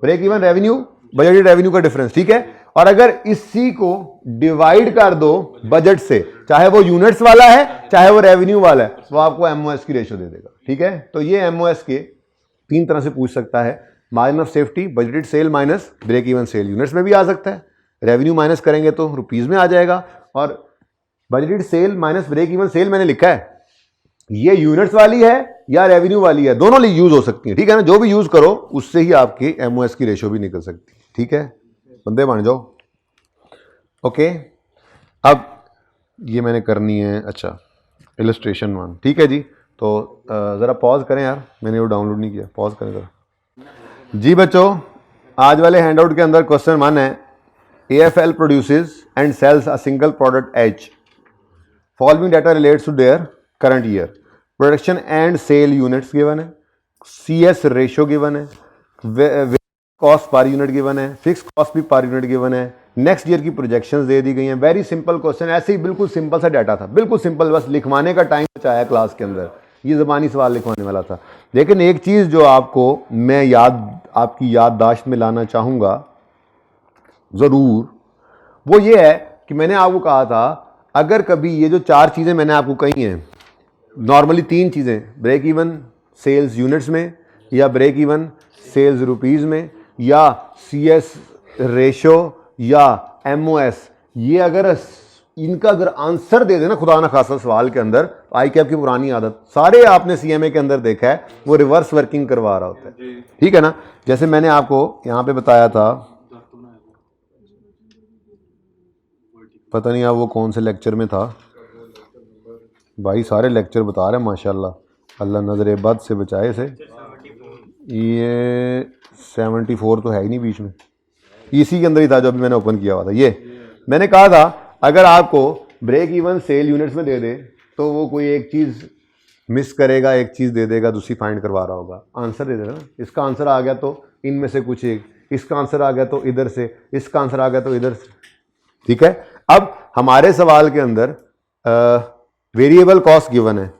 break even revenue budgeted revenue का डिफरेंस, ठीक है। और अगर इसी को डिवाइड कर दो बजट से, चाहे वो यूनिट्स वाला है चाहे वो रेवेन्यू वाला है, वो आपको एमओएस की रेशियो दे देगा, ठीक है। तो ये एमओएस के तीन तरह से पूछ सकता है, margin of safety budgeted sale minus break even sale, units में भी आ सकता है, रेवेन्यू माइनस करेंगे तो रुपीज में आ जाएगा, और budgeted sale minus break even sale मैंने लिखा है, ये यूनिट्स वाली है या रेवेन्यू वाली है, दोनों यूज हो सकती है, ठीक है ना। जो भी यूज करो उससे ही आपकी एमओएस की रेशियो भी निकल सकती है, ठीक है। बंदे बन जाओ, ओके। अब ये मैंने करनी है, अच्छा, इलस्ट्रेशन 1, ठीक है जी। तो ज़रा पॉज करें यार, मैंने वो डाउनलोड नहीं किया, पॉज करें ज़रा जी बच्चों। आज वाले हैंडआउट के अंदर क्वेश्चन 1 है, AFL produces and sells a single product H, following data relates to their current year, production and sale units given है, CS रेशियो गिवन है, कॉस्ट पर यूनिट गिवन है, फिक्स कॉस्ट भी per unit given है, next year की projections दे दी गई हैं। वेरी सिंपल क्वेश्चन, ऐसे ही बिल्कुल सिंपल सा डाटा था, बिल्कुल सिंपल, बस लिखवाने का टाइम बचाया क्लास के अंदर, ये ज़बानी सवाल लिखवाने वाला था। लेकिन एक चीज़ जो आपको मैं आपकी याददाश्त में लाना चाहूँगा ज़रूर, वो ये है कि मैंने आपको कहा था, अगर कभी ये जो 4 चीज़ें मैंने आपको कही हैं, नॉर्मली 3 चीज़ें, ब्रेक इवन सेल्स यूनिट्स में, या ब्रेक इवन सेल्स रुपीज़ में, या CS रेशो या MOS, ये अगर इनका अगर आंसर दे देना खुदा ना खासा सवाल के अंदर, आई कैप की पुरानी आदत, सारे आपने CMA के अंदर देखा है, वो रिवर्स वर्किंग करवा रहा होता है, ठीक है ना। जैसे मैंने आपको यहाँ पे बताया था, पता नहीं आप वो कौन से लेक्चर में था भाई, सारे लेक्चर बता रहे हैं माशाल्लाह, अल्लाह नजर बद से बचाए से। ये 74 तो है ही नहीं बीच में, इसी के अंदर ही था जो अभी मैंने ओपन किया हुआ था। ये मैंने कहा था, अगर आपको ब्रेक इवन सेल यूनिट्स में दे दे तो वो कोई एक चीज़ मिस करेगा, एक चीज़ दे देगा, दूसरी फाइंड करवा रहा होगा, आंसर दे देगा ना। इसका आंसर आ गया तो इनमें से कुछ एक, इसका आंसर आ गया तो इधर से, इसका आंसर आ गया तो इधर से, ठीक है। अब हमारे सवाल के अंदर वेरिएबल कॉस्ट गिवन है,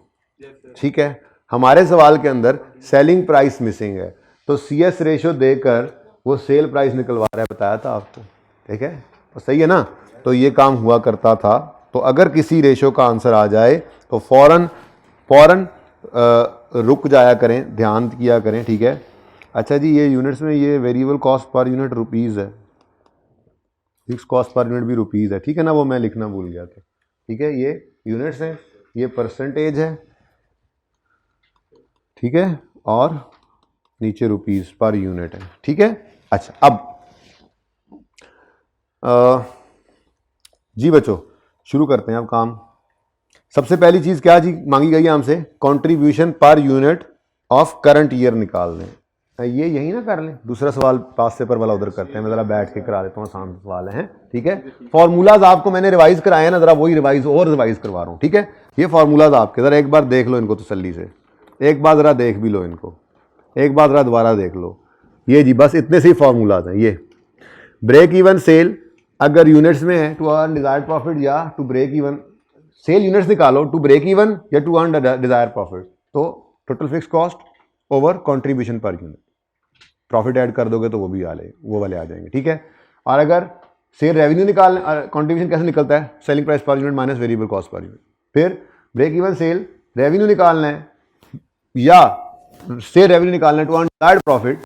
ठीक है, हमारे सवाल के अंदर सेलिंग प्राइस मिसिंग है, तो CS रेशियो देकर वो सेल प्राइस निकलवा रहा है, बताया था आपको, ठीक है, तो सही है ना। तो ये काम हुआ करता था। तो अगर किसी रेशियो का आंसर आ जाए तो फौरन रुक जाया करें, ध्यान किया करें, ठीक है। अच्छा जी, ये यूनिट्स में ये variable cost per unit rupees है, फिक्स कॉस्ट पर यूनिट भी रुपीज़ है, ठीक है ना, वो मैं लिखना भूल गया था, ठीक है। ये यूनिट्स हैं, ये परसेंटेज है, ठीक है, और नीचे रुपीज़ पर यूनिट है, ठीक है। अच्छा, अब जी बच्चों शुरू करते हैं अब काम। सबसे पहली चीज़ क्या जी मांगी गई है हमसे, contribution per unit of current year निकाल लें। ये यही ना कर लें, दूसरा सवाल पास पेपर वाला उधर करते हैं, मैं ज़रा बैठ के करा देता हूँ, आसान सवाल है, ठीक है। फार्मूलाज आपको मैंने रिवाइज कराए हैं ना, ज़रा वही रिवाइज करवा रहा हूँ, ठीक है। ये फार्मूलाज आपके, ज़रा एक बार देख लो इनको तसल्ली से, एक बार ज़रा देख भी लो इनको, एक बार ज़रा दोबारा देख लो। ये जी बस इतने से ही फार्मूलाज हैं। ये ब्रेक इवन सेल अगर यूनिट्स में है, टू अर्न डिजायर्ड प्रॉफिट, या to break even sale units निकालो, टू ब्रेक इवन या टू अर्न डिजायर्ड प्रॉफिट, तो total fix cost over contribution per unit, profit add कर दोगे तो वो वाले आ जाएंगे, ठीक है। और अगर सेल रेवेन्यू कंट्रीब्यूशन कैसे निकलता है, selling price per unit minus variable cost per unit. फिर ब्रेक इवन सेल रेवेन्यू निकालना है, या से रेवेन्यू निकालना है to desired profit,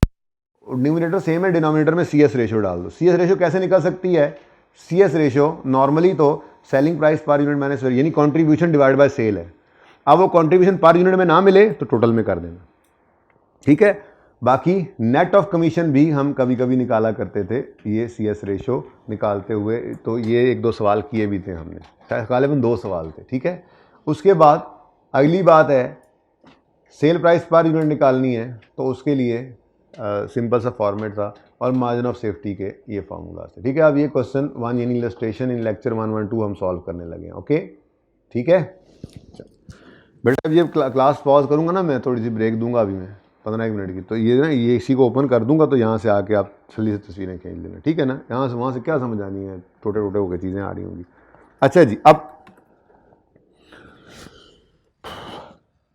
numerator same है, डिनोमिनेटर में सी एस रेशो डाल दो। सी एस रेशो कैसे निकल सकती है? सी एस रेशो नॉर्मली तो selling price per unit minus यानी कॉन्ट्रीब्यूशन डिवाइड बाय सेल है। अब वो कॉन्ट्रीब्यूशन पर यूनिट में ना मिले तो टोटल में कर देना, ठीक है। बाकी नेट ऑफ कमीशन भी हम कभी कभी निकाला करते थे ये सी एस रेशो निकालते हुए, तो ये एक दो सवाल किए भी थे हमने, गालिबन 2 सवाल थे, ठीक है। उसके बाद अगली बात है सेल प्राइस पर यूनिट निकालनी है, तो उसके लिए सिंपल सा फॉर्मेट था और मार्जिन ऑफ सेफ्टी के ये फार्मूला थे, ठीक है। अब ये क्वेश्चन 1 यानी इलस्ट्रेशन इन लेक्चर 112 हम सॉल्व करने लगे हैं, ओके, ठीक है। बेटा अब ये क्लास पॉज करूँगा ना, मैं थोड़ी सी ब्रेक दूंगा अभी मैं 15 मिनट की, तो ये ना ये इसी को ओपन कर दूंगा, तो यहाँ से आके आप जल्दी से तस्वीरें खींच लेना, ठीक है ना। यहाँ से वहाँ से क्या समझ आनी है, छोटे छोटे होकर चीज़ें आ रही होंगी। अच्छा जी, अब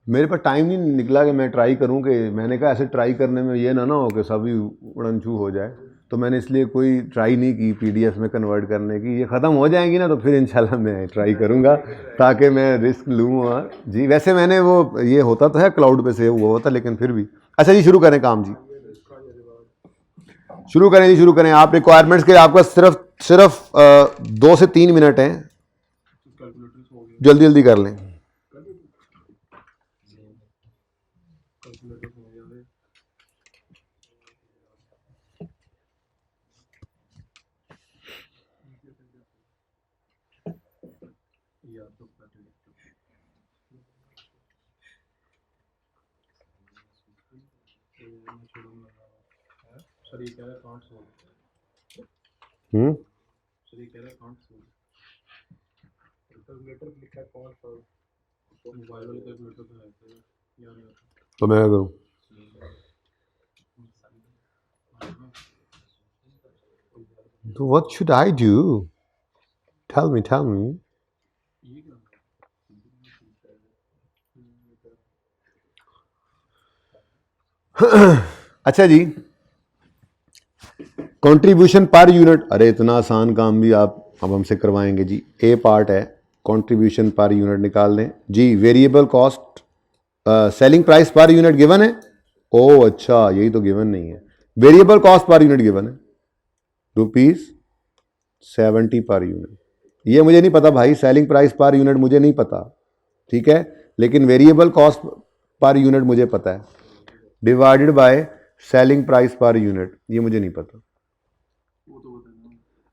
मेरे पास टाइम नहीं निकला कि मैं ट्राई करूं, कि मैंने कहा ऐसे ट्राई करने में ये ना हो कि सभी उड़न छू हो जाए, तो मैंने इसलिए कोई ट्राई नहीं की पीडीएफ में कन्वर्ट करने की। ये ख़त्म हो जाएंगी ना तो फिर इंशाल्लाह मैं ट्राई करूंगा, ताकि मैं रिस्क लूँ। और जी वैसे मैंने वो ये होता तो है क्लाउड पे सेव हुआ होता, लेकिन फिर भी। अच्छा जी, शुरू करें काम जी, शुरू करें जी, शुरू करें। आप रिक्वायरमेंट्स के आपका सिर्फ 2 से 3 मिनट हैं, जल्दी जल्दी कर लें। तो मैं क्या करूँ? So what should I do? Tell me, tell me. अच्छा जी, कंट्रीब्यूशन पर यूनिट, अरे इतना आसान काम भी आप अब हमसे करवाएंगे जी। ए पार्ट है कंट्रीब्यूशन पर यूनिट निकाल दें जी। Variable cost selling price per unit given है। ओ अच्छा, यही तो गिवन नहीं है। Variable cost per unit given है ₹70 पर यूनिट। ये मुझे नहीं पता भाई, सेलिंग प्राइस पर यूनिट मुझे नहीं पता, ठीक है, लेकिन वेरिएबल कॉस्ट पर यूनिट मुझे पता है, divided by selling price per unit, ये मुझे नहीं पता।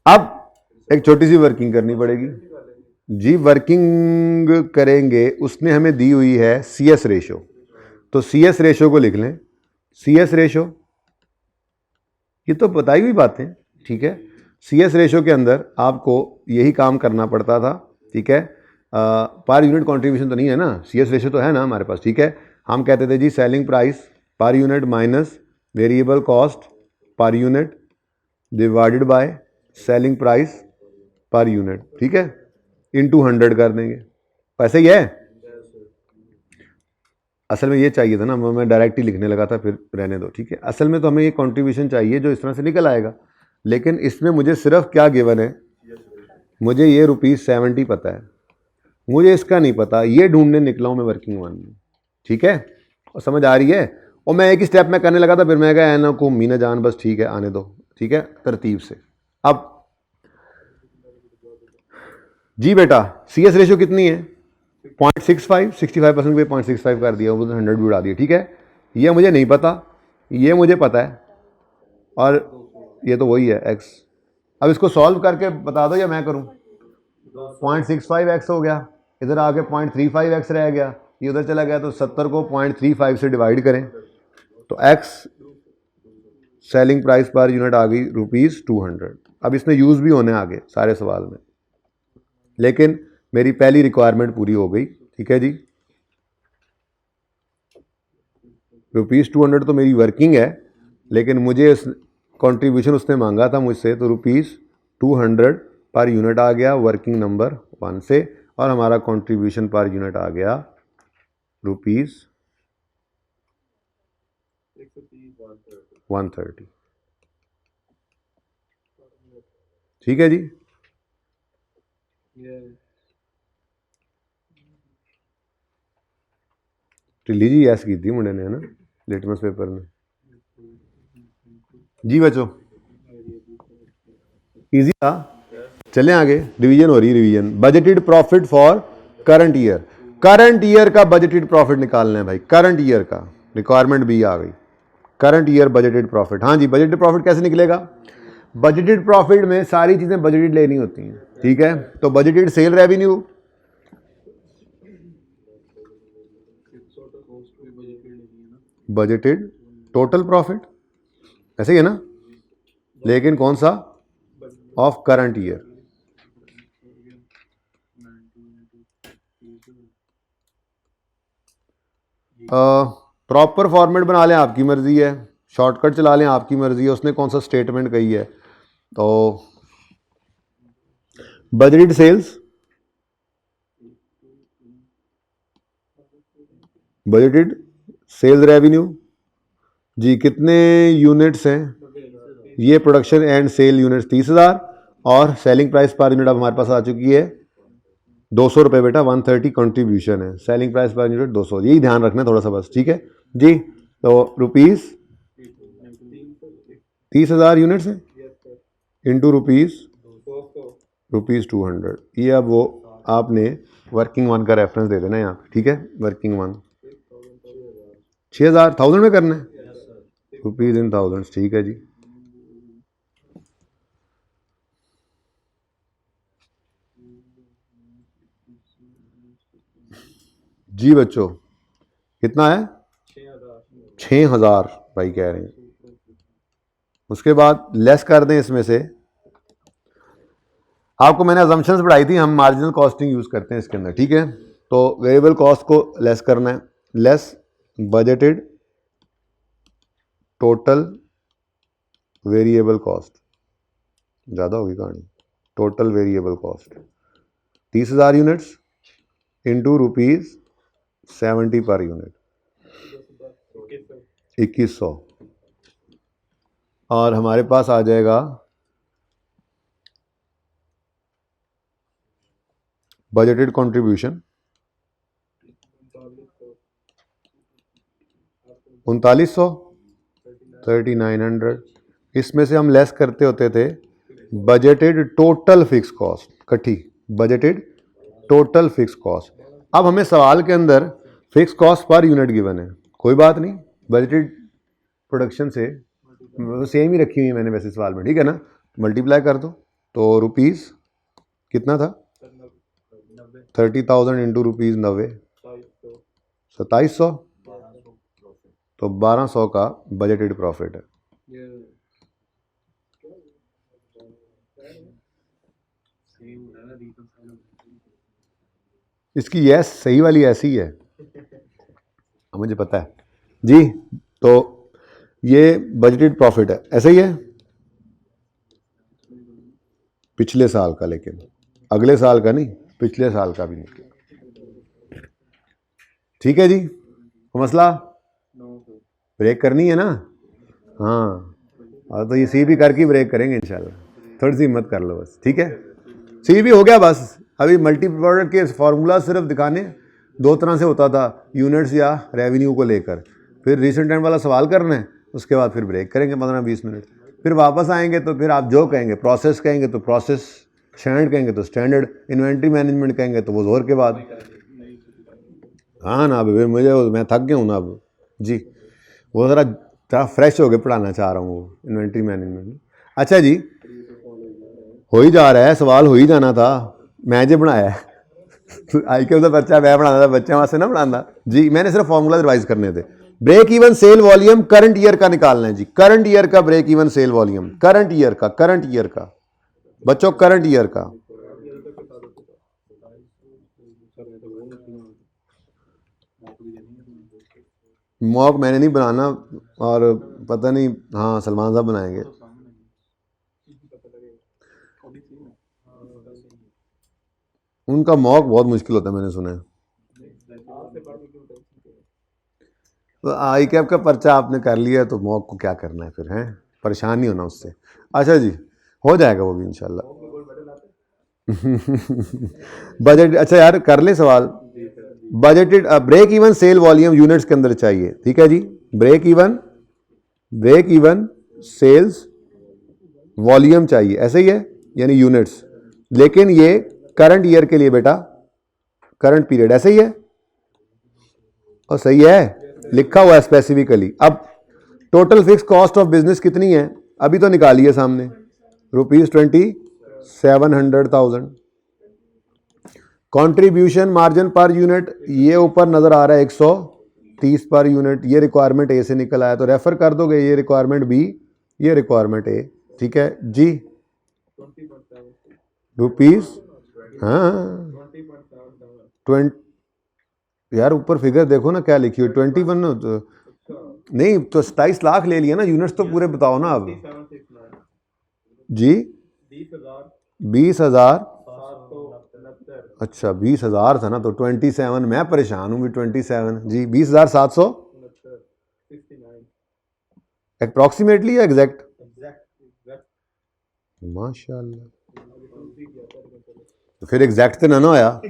अब एक छोटी सी वर्किंग करनी पड़ेगी जी। वर्किंग करेंगे, उसने हमें दी हुई है सी एस रेशो, तो सी एस रेशो को लिख लें। सी एस रेशो ये तो बताई हुई बातें, ठीक है। सी एस रेशो के अंदर आपको यही काम करना पड़ता था, ठीक है। पर यूनिट कंट्रीब्यूशन तो नहीं है ना, सी एस रेशो तो है ना हमारे पास, ठीक है। हम कहते थे जी selling price per unit minus variable cost per unit divided by selling price per unit, ठीक है, इनटू 100 कर देंगे। ऐसे ही है, असल में ये चाहिए था ना, मैं डायरेक्ट ही लिखने लगा था, फिर रहने दो, ठीक है। असल में तो हमें ये कंट्रीब्यूशन चाहिए जो इस तरह से निकल आएगा, लेकिन इसमें मुझे सिर्फ क्या गिवन है, मुझे ये ₹70 पता है, मुझे इसका नहीं पता, ये ढूंढने निकला हूँ मैं वर्किंग वन में, ठीक है। और समझ आ रही है, और मैं एक ही स्टेप में करने लगा था, फिर मैं कहा ना को मीना जान बस ठीक है आने दो, ठीक है, तरतीब से। अब जी बेटा, सी एस रेशो कितनी है? 0.65, 65% पे 0.65 कर दिया, वो 100 भी उड़ा दिया, ठीक है। ये मुझे नहीं पता, ये मुझे पता है, और ये तो वही है x। अब इसको सॉल्व करके बता दो या मैं करूं? 0.65x हो गया, इधर आके 0.35x रह गया, ये उधर चला गया, तो 70 को 0.35 से डिवाइड करें तो x selling price per unit आ गई ₹200। अब इसमें यूज़ भी होने आगे सारे सवाल में, लेकिन मेरी पहली रिक्वायरमेंट पूरी हो गई, ठीक है जी। ₹200 तो मेरी वर्किंग है, लेकिन मुझे कंट्रीब्यूशन उसने मांगा था मुझसे, तो ₹200 पर यूनिट आ गया वर्किंग नंबर 1 से, और हमारा कंट्रीब्यूशन पर यूनिट आ गया ₹130, ठीक है जी। टिल्ली जी यस की थी मुंडे ने, है ना। लिटमस पेपर में। जी बच्चों इजी था। चलें आगे, रिवीजन हो रही है, revision. Budgeted profit for current year, current year का बजटेड प्रॉफिट निकालना है भाई, करंट ईयर का। रिक्वायरमेंट भी आ गई, करंट ईयर बजटेड प्रॉफिट। हाँ जी, बजटेड प्रॉफिट कैसे निकलेगा? बजटेड प्रॉफिट में सारी चीजें बजटेड लेनी होती हैं, ठीक है। तो budgeted sale revenue, budgeted total profit, ऐसे ही है ना, लेकिन कौन सा? Of current year. Proper format बना लें, आपकी मर्जी है, शॉर्टकट चला लें, आपकी मर्जी है। उसने कौन सा स्टेटमेंट कही है? तो budgeted sales, budgeted sales revenue जी, कितने यूनिट्स हैं? ये प्रोडक्शन एंड सेल यूनिट्स 30,000, और सेलिंग प्राइस पर यूनिट अब हमारे पास आ चुकी है 200 रुपये बेटा, 130 कंट्रीब्यूशन है, सेलिंग प्राइस पर यूनिट 200, यही ध्यान रखना थोड़ा सा बस, ठीक है जी। तो रुपीज़ 30,000 यूनिट्स है इंटू रुपीज़ 200, ये अब वो आपने वर्किंग वन का रेफरेंस दे देना यहाँ पे, ठीक है। वर्किंग वन 6,000 थाउजेंड में करना है, रुपीज़ इन थाउजेंड्स, ठीक है जी। जी बच्चों कितना है? 6,000 भाई कह रहे हैं। उसके बाद लेस कर दें इसमें से, आपको मैंने अजम्पशंस पढ़ाई थी, हम मार्जिनल कॉस्टिंग यूज करते हैं इसके अंदर, ठीक है। तो वेरिएबल कॉस्ट को लेस करना है, less budgeted total variable cost, ज़्यादा होगी कहानी, total variable cost 30,000 units into rupees 70 per unit, 2100, और हमारे पास आ जाएगा बजटेड कंट्रीब्यूशन 3900, 3900। इसमें से हम लेस करते होते थे बजटेड टोटल फिक्स कॉस्ट, इकट्ठी बजटेड टोटल फिक्स कॉस्ट। अब हमें सवाल के अंदर fix cost per unit given है, कोई बात नहीं, बजटेड प्रोडक्शन से सेम ही रखी हुई है मैंने वैसे सवाल में, ठीक है ना। मल्टीप्लाई कर दो, तो रुपीज़ कितना था? 30,000 इंटू रुपीज़ 90, 2700, तो 1200 का बजटेड प्रॉफिट है। इसकी यस सही वाली ऐसी ही है, मुझे पता है जी। तो ये बजटेड प्रॉफिट है, ऐसा ही है पिछले साल का, लेकिन अगले साल का नहीं, पिछले साल का भी नहीं, ठीक है जी। तो मसला ब्रेक करनी है ना, हाँ, और तो ये सी भी करके ब्रेक करेंगे इंशाल्लाह, थोड़ी सी हिम्मत कर लो बस, ठीक है। सी भी हो गया बस, अभी मल्टी प्रोडक्ट के फार्मूला सिर्फ दिखाने, दो तरह से होता था, यूनिट्स या रेवेन्यू को लेकर, फिर रिसेंट टाइम वाला सवाल करना है, उसके बाद फिर ब्रेक करेंगे 15-20 मिनट, फिर वापस आएंगे तो फिर आप जो कहेंगे, प्रोसेस कहेंगे तो प्रोसेस, स्टैंडर्ड कहेंगे तो स्टैंडर्ड, इन्वेंट्री मैनेजमेंट कहेंगे तो वो जोर के बाद। हाँ ना, अभी मुझे मैं थक गया हूँ ना अब जी, वो ज़रा फ्रेश हो के पढ़ाना चाह रहा हूँ वो इन्वेंट्री मैनेजमेंट। अच्छा जी, हो ही जा रहा है, सवाल हो ही जाना था, मैं जो बनाया है आई के बच्चा मैं बनाना था, बच्चे वहाँ से ना बनाना जी, मैंने सिर्फ फॉर्मूला रिवाइज करने थे। Break even sale volume current year का निकालना है जी, करंट ईयर का break even sale volume, current year का, करंट ईयर का बच्चों, करंट ईयर का। मॉक मैंने नहीं बनाना, और पता नहीं, हाँ सलमान साहब बनाएंगे। उनका मॉक बहुत मुश्किल होता है, मैंने सुना है। तो आई कैप का पर्चा आपने कर लिया तो मॉक को क्या करना है फिर, हैं, परेशान नहीं होना उससे। अच्छा जी, हो जाएगा वो भी इंशाल्लाह बजट, अच्छा यार कर ले सवाल, budgeted break even sale volume units के अंदर चाहिए, ठीक है जी। ब्रेक इवन सेल्स वॉल्यूम चाहिए, ऐसे ही है यानी यूनिट्स, लेकिन ये करंट ईयर के लिए बेटा, करंट पीरियड, ऐसे ही है और सही है, लिखा हुआ है स्पेसिफिकली। अब total fix cost of business कितनी है अभी तो निकालिए सामने, ₹2700,000। कंट्रीब्यूशन मार्जिन पर यूनिट ये ऊपर नजर आ रहा है 130 पर यूनिट, ये रिक्वायरमेंट ए से निकल आया तो रेफर कर दोगे, ये रिक्वायरमेंट बी, ये रिक्वायरमेंट ए, ठीक है जी। रुपीज, हाँ 20, यार ऊपर फिगर देखो ना क्या लिखी हुई, 21 तो, नहीं तो 27 लाख ले लिया ना, यूनिट्स तो पूरे बताओ ना अब जी। 20,000, अच्छा 20,000 था ना, तो 27, मैं परेशान हूँ भी 27 जी। 20,700 अप्रोक्सीमेटली या एग्जैक्ट? माशाल्लाह, तो फिर एग्जैक्ट तो ना होया।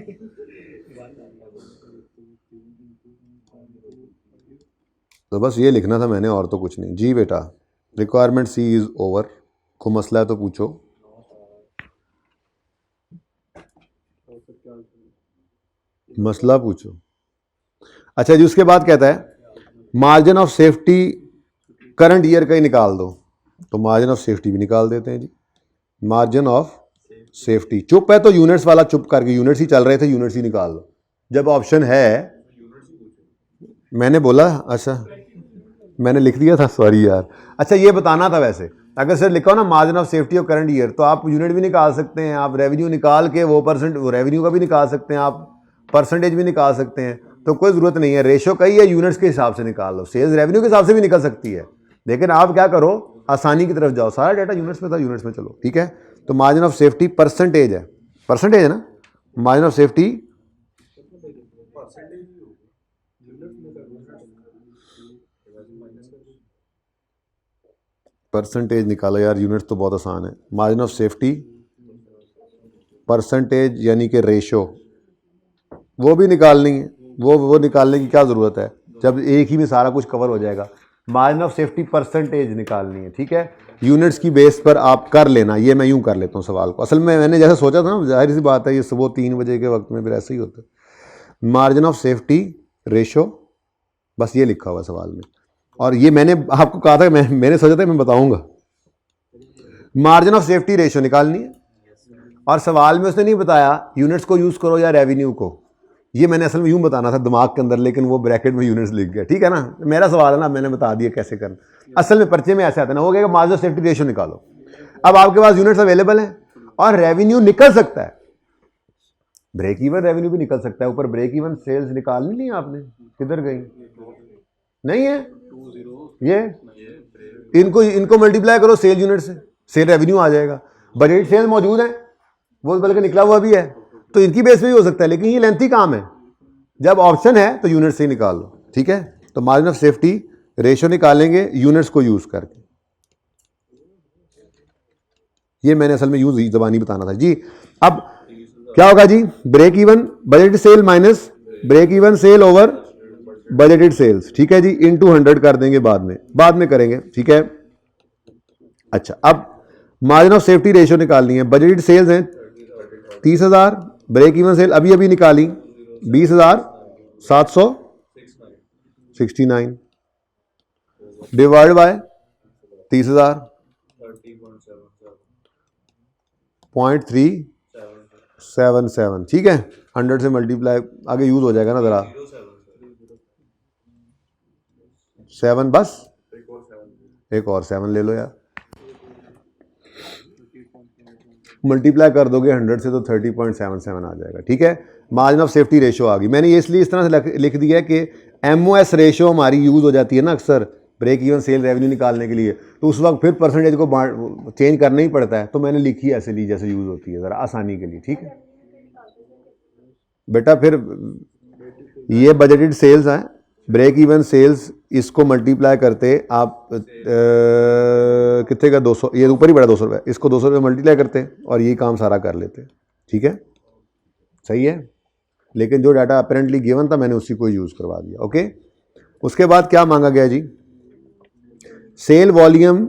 तो बस ये लिखना था मैंने, और तो कुछ नहीं जी बेटा। रिक्वायरमेंट सी इज ओवर, को मसला है तो पूछो। मसला पूछो। अच्छा जी, उसके बाद कहता है margin of safety current year का ही निकाल दो, तो मार्जिन ऑफ सेफ्टी भी निकाल देते हैं जी। मार्जिन ऑफ सेफ्टी, चुप है तो यूनिट्स वाला चुप करके, यूनिट्स ही चल रहे थे, यूनिट्स ही निकाल लो। जब ऑप्शन है, मैंने बोला, अच्छा मैंने लिख दिया था, सॉरी यार। अच्छा ये बताना था वैसे, अगर सर लिखा हो ना margin of safety of current year, तो आप यूनिट भी निकाल सकते हैं, आप रेवेन्यू निकाल के वो परसेंट, वो रेवेन्यू का भी निकाल सकते हैं, आप परसेंटेज भी निकाल सकते हैं, तो कोई ज़रूरत नहीं है। रेशो का ही है, यूनिट्स के हिसाब से निकाल लो, सेल्स रेवेन्यू के हिसाब से भी निकल सकती है, लेकिन आप क्या करो, आसानी की तरफ जाओ, सारा डाटा यूनिट्स में था, यूनिट्स में चलो, ठीक है। तो मार्जिन ऑफ सेफ्टी परसेंटेज है, परसेंटेज है ना, मार्जिन ऑफ सेफ्टी परसेंटेज निकालो यार, यूनिट्स तो बहुत आसान है। मार्जिन ऑफ सेफ्टी परसेंटेज यानी कि रेशो, वो भी निकालनी है, वो निकालने की क्या ज़रूरत है जब एक ही में सारा कुछ कवर हो जाएगा। मार्जिन ऑफ सेफ्टी परसेंटेज निकालनी है, ठीक है। यूनिट्स की बेस पर आप कर लेना, ये मैं यूं कर लेता हूँ सवाल को। असल में मैंने जैसे सोचा था ना, जाहिर सी बात है, ये सुबह 3 बजे के वक्त में फिर ऐसे ही होता है। मार्जिन ऑफ सेफ्टी रेशो, बस ये लिखा हुआ सवाल में, और ये मैंने आपको कहा था, मैंने सोचा था मैं बताऊंगा। मार्जिन ऑफ सेफ्टी रेशो निकालनी है, और सवाल में उसने नहीं बताया यूनिट्स को यूज़ करो या रेवेन्यू को, ये मैंने असल में यूं बताना था दिमाग के अंदर, लेकिन वो ब्रैकेट में यूनिट्स लिख गया, ठीक है ना। मेरा सवाल है ना, मैंने बता दिया कैसे करना। असल में पर्चे में ऐसे आता है ना, हो गया मार्जिन ऑफ सेफ्टी रेशो निकालो। अब आपके पास यूनिट्स अवेलेबल हैं और रेवेन्यू निकल सकता है, ब्रेक इवन रेवेन्यू भी निकल सकता है। ऊपर ब्रेक इवन सेल्स निकालनी नहीं आपने, किधर गई, नहीं है ये, इनको मल्टीप्लाई करो सेल यूनिट से, सेल रेवेन्यू आ जाएगा। बजट सेल मौजूद है, वो बल्कि निकला हुआ भी है, तो इनकी बेस पे भी हो सकता है, लेकिन ये लेंथी काम है। जब ऑप्शन है तो यूनिट से ही निकाल लो, ठीक है। तो मार्जिन ऑफ सेफ्टी रेशो निकालेंगे यूनिट्स को यूज करके, ये मैंने असल में यूज जबानी बताना था जी। अब क्या होगा जी, break even budgeted sale minus break even sale over budgeted sales, ठीक है जी, इनटू 100 कर देंगे, बाद में करेंगे, ठीक है। अच्छा, अब मार्जिन ऑफ सेफ्टी रेशो निकालनी है। बजटेड सेल्स हैं 30,000, ब्रेक इवन सेल अभी निकाली 20,769 डिवाइड बाय 30,000 0.377, ठीक है। 100 से मल्टीप्लाई आगे यूज हो जाएगा ना जरा, 7, बस एक और 7 ले लो यार, मल्टीप्लाई कर दोगे 100 से तो 30.77 आ जाएगा, ठीक है। मार्जिन ऑफ सेफ्टी रेशो आ गई। मैंने ये इसलिए इस तरह से लिख दिया है कि एमओएस रेशो हमारी यूज़ हो जाती है ना अक्सर ब्रेक इवन सेल रेवेन्यू निकालने के लिए, तो उस वक्त फिर परसेंटेज को चेंज करना ही पड़ता है, तो मैंने लिखी ऐसे ली जैसे यूज़ होती है, ज़रा आसानी के लिए, ठीक है बेटा। फिर ये बजटेड सेल्स हैं, ब्रेक इवन सेल्स, इसको मल्टीप्लाई करते आप कितने का 200, ये ऊपर ही बड़ा 200 रुपये, इसको 200 रुपये मल्टीप्लाई करते और ये काम सारा कर लेते, ठीक है, सही है। लेकिन जो डाटा अपेरेंटली गिवन था मैंने उसी को यूज़ करवा दिया। ओके, उसके बाद क्या मांगा गया जी, सेल वॉल्यूम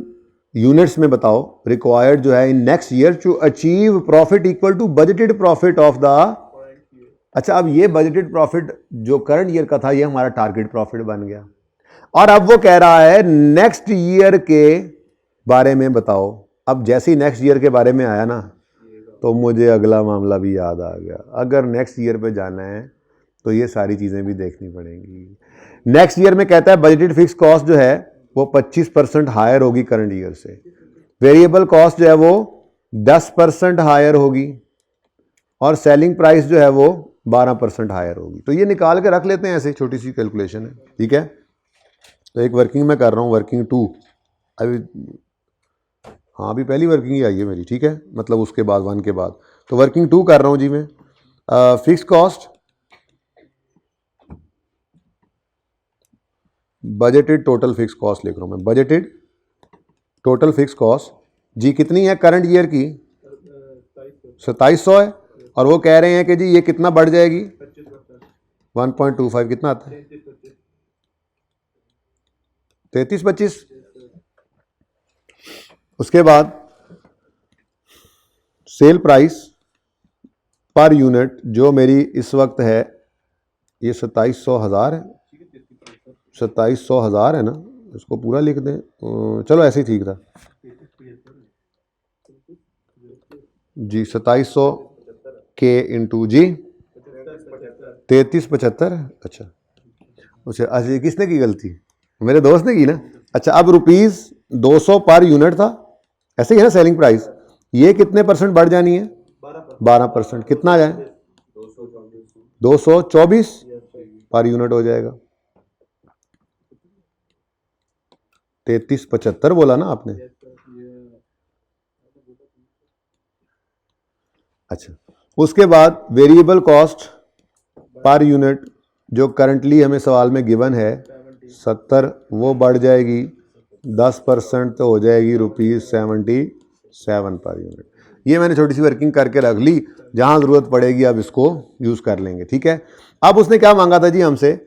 यूनिट्स में बताओ रिक्वायर्ड जो है in next year to achieve profit equal to budgeted profit of the. अच्छा, अब ये बजटेड प्रॉफिट जो करंट ईयर का था ये हमारा टारगेट प्रॉफिट बन गया, और अब वो कह रहा है नेक्स्ट ईयर के बारे में बताओ। अब जैसे ही नेक्स्ट ईयर के बारे में आया ना तो मुझे अगला मामला भी याद आ गया। अगर नेक्स्ट ईयर पे जाना है तो ये सारी चीज़ें भी देखनी पड़ेंगी। नेक्स्ट ईयर में कहता है बजटेड फिक्स कॉस्ट जो है वो 25% हायर होगी करंट ईयर से, वेरिएबल कॉस्ट जो है वो 10% हायर होगी, और सेलिंग प्राइस जो है वो 12% हायर होगी। तो ये निकाल के रख लेते हैं, ऐसे छोटी सी कैलकुलेशन है, ठीक है। तो एक वर्किंग में कर रहा हूँ, वर्किंग 2 अभी, हाँ अभी पहली वर्किंग ही आई है मेरी, ठीक है, मतलब उसके बाद 1 के बाद। तो वर्किंग 2 कर रहा हूँ जी मैं। Fix cost budgeted total fix cost लिख रहा हूँ मैं, बजटेड टोटल फिक्स कॉस्ट जी कितनी है करंट ईयर की, 2700 है, और वो कह रहे हैं कि जी ये कितना बढ़ जाएगी, 1.25 कितना आता है, 33-25। उसके बाद सेल प्राइस पर यूनिट जो मेरी इस वक्त है ये 2700 है, 2700 है ना, इसको पूरा लिख दें, चलो ऐसे ही ठीक था जी, 2700 के इंटू जी 3375। अच्छा अच्छा अच्छा, किसने की गलती, मेरे दोस्त ने की ना। अच्छा, अब ₹200 पर यूनिट था, ऐसे ही है ना सेलिंग प्राइस, ये कितने % बढ़ जानी है, 12%। कितना आ जाए, 224 पर यूनिट हो जाएगा। 3375 बोला ना आपने। अच्छा, उसके बाद वेरिएबल कॉस्ट पर यूनिट जो करंटली हमें सवाल में गिवन है 70, वो बढ़ जाएगी 10% तो हो जाएगी ₹77 पर यूनिट। ये मैंने छोटी सी वर्किंग करके रख ली, जहाँ ज़रूरत पड़ेगी अब इसको यूज़ कर लेंगे, ठीक है। अब उसने क्या मांगा था जी हमसे,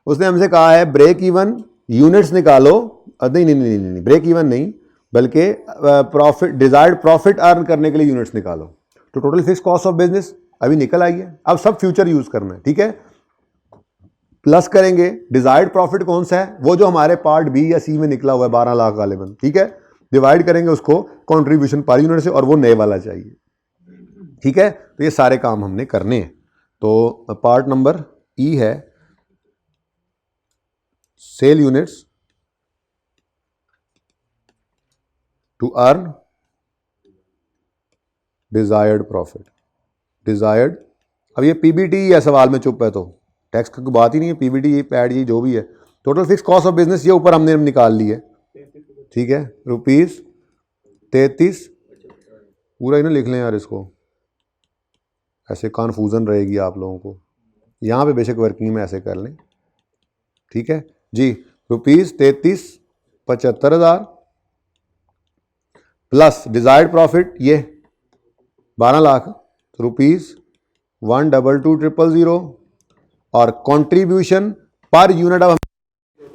उसने हमसे कहा है ब्रेक इवन यूनिट्स निकालो, नहीं नहीं नहीं नहीं, ब्रेक इवन नहीं, बल्कि प्रॉफिट, डिजायर्ड प्रॉफिट अर्न करने के लिए यूनिट्स निकालो। तो total fix cost of business अभी निकल आई है, अब सब फ्यूचर यूज करना है, ठीक है। प्लस करेंगे डिजायर्ड प्रॉफिट कौन सा है, वो जो हमारे पार्ट बी या सी में निकला हुआ है 12 लाख वाले बंद, ठीक है। डिवाइड करेंगे उसको कंट्रीब्यूशन पर यूनिट से, और वो नए वाला चाहिए, ठीक है। तो ये सारे काम हमने करने हैं। तो पार्ट नंबर ई है sale units to earn desired profit, desired. अब ये पीबीटी या सवाल में चुप है तो टैक्स की बात ही नहीं है, पीबीटी ये पैड ये जो भी है, total fix cost of business ये ऊपर हमने निकाल ली है, ठीक है, ₹33, पूरा ही ना लिख लें यार इसको, ऐसे कन्फ्यूजन रहेगी आप लोगों को। यहाँ पे बेशक वर्किंग में ऐसे कर लें, ठीक है जी। ₹33,75,000 प्लस डिजायर्ड प्रॉफिट ये 12 लाख, ₹122,000, और कंट्रीब्यूशन पर यूनिट अब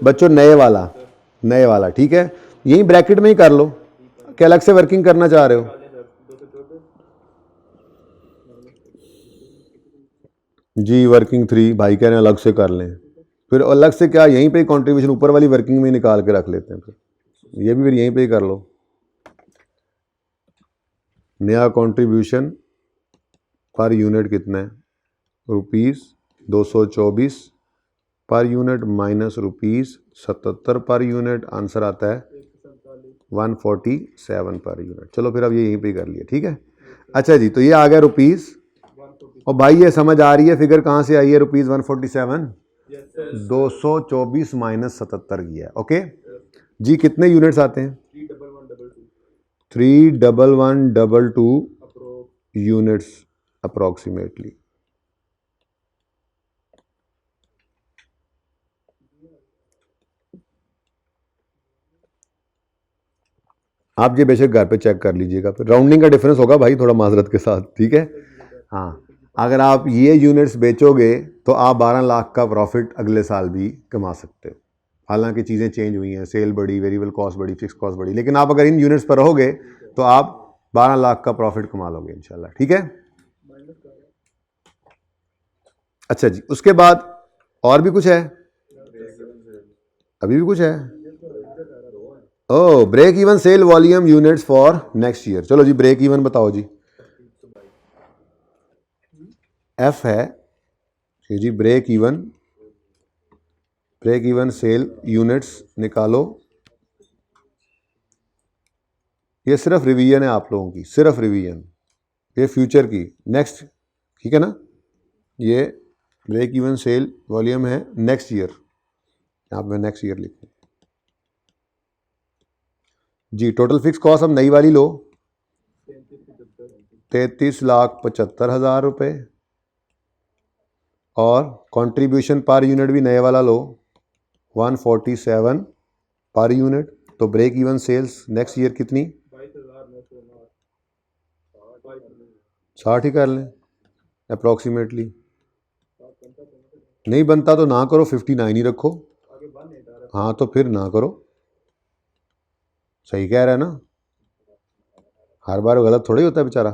बच्चों नए वाला, ठीक है, यही ब्रैकेट में ही कर लो, क्या अलग से वर्किंग करना चाह रहे हो। जी वर्किंग 3 भाई कह रहे हैं अलग से कर लें, फिर अलग से क्या, यहीं पे कंट्रीब्यूशन ऊपर वाली वर्किंग में निकाल के रख लेते हैं, फिर ये भी फिर यहीं पे ही कर लो। नया कंट्रीब्यूशन पर यूनिट कितना है, ₹224 पर unit minus ₹77 per unit, answer आता है 147 पर यूनिट। चलो फिर अब ये यहीं पे कर लिया, ठीक है। अच्छा जी, तो ये आ गया रुपीज़, और भाई ये समझ आ रही है फिगर कहाँ से आई है, ₹147, 224 माइनस 77 की है, ओके जी। कितने यूनिट्स आते हैं, 31122 यूनिट्स अप्रोक्सीमेटली। आप ये बेशक घर पे चेक कर लीजिएगा, फिर राउंडिंग का डिफरेंस होगा भाई थोड़ा माजरत के साथ, ठीक है। हाँ अगर आप ये यूनिट्स बेचोगे तो आप 12 लाख का प्रॉफिट अगले साल भी कमा सकते हो। हालांकि चीज़ें चेंज हुई हैं, सेल बढ़ी, वेरिएबल कॉस्ट बढ़ी, फिक्स कॉस्ट बढ़ी, लेकिन आप अगर इन यूनिट्स पर रहोगे तो आप 12 लाख का प्रॉफिट कमा लोगे इंशाल्लाह। ठीक है। अच्छा जी, उसके बाद और भी कुछ है? अभी भी कुछ है? ओह, break even sale volume units for next year. चलो जी, ब्रेक इवन बताओ जी। एफ है जी, ब्रेक इवन सेल यूनिट्स निकालो। ये सिर्फ रिवीजन है आप लोगों की, सिर्फ रिवीजन, ये फ्यूचर की, नेक्स्ट, ठीक है ना। ये ब्रेक इवन सेल वॉल्यूम है नेक्स्ट ईयर, यहाँ पे नेक्स्ट ईयर लिखूँ जी। टोटल फिक्स कॉस्ट अब नई वाली लो, 33,75,000 रुपये, और कंट्रीब्यूशन पर यूनिट भी नए वाला लो, 147 पर यूनिट। तो break even sales next year कितनी? 60 ही कर लें अप्रॉक्सीमेटली। नहीं बनता तो ना करो, 59 ही रखो। हाँ तो फिर ना करो, सही कह रहा है ना, हर बार गलत थोड़ी होता है बेचारा,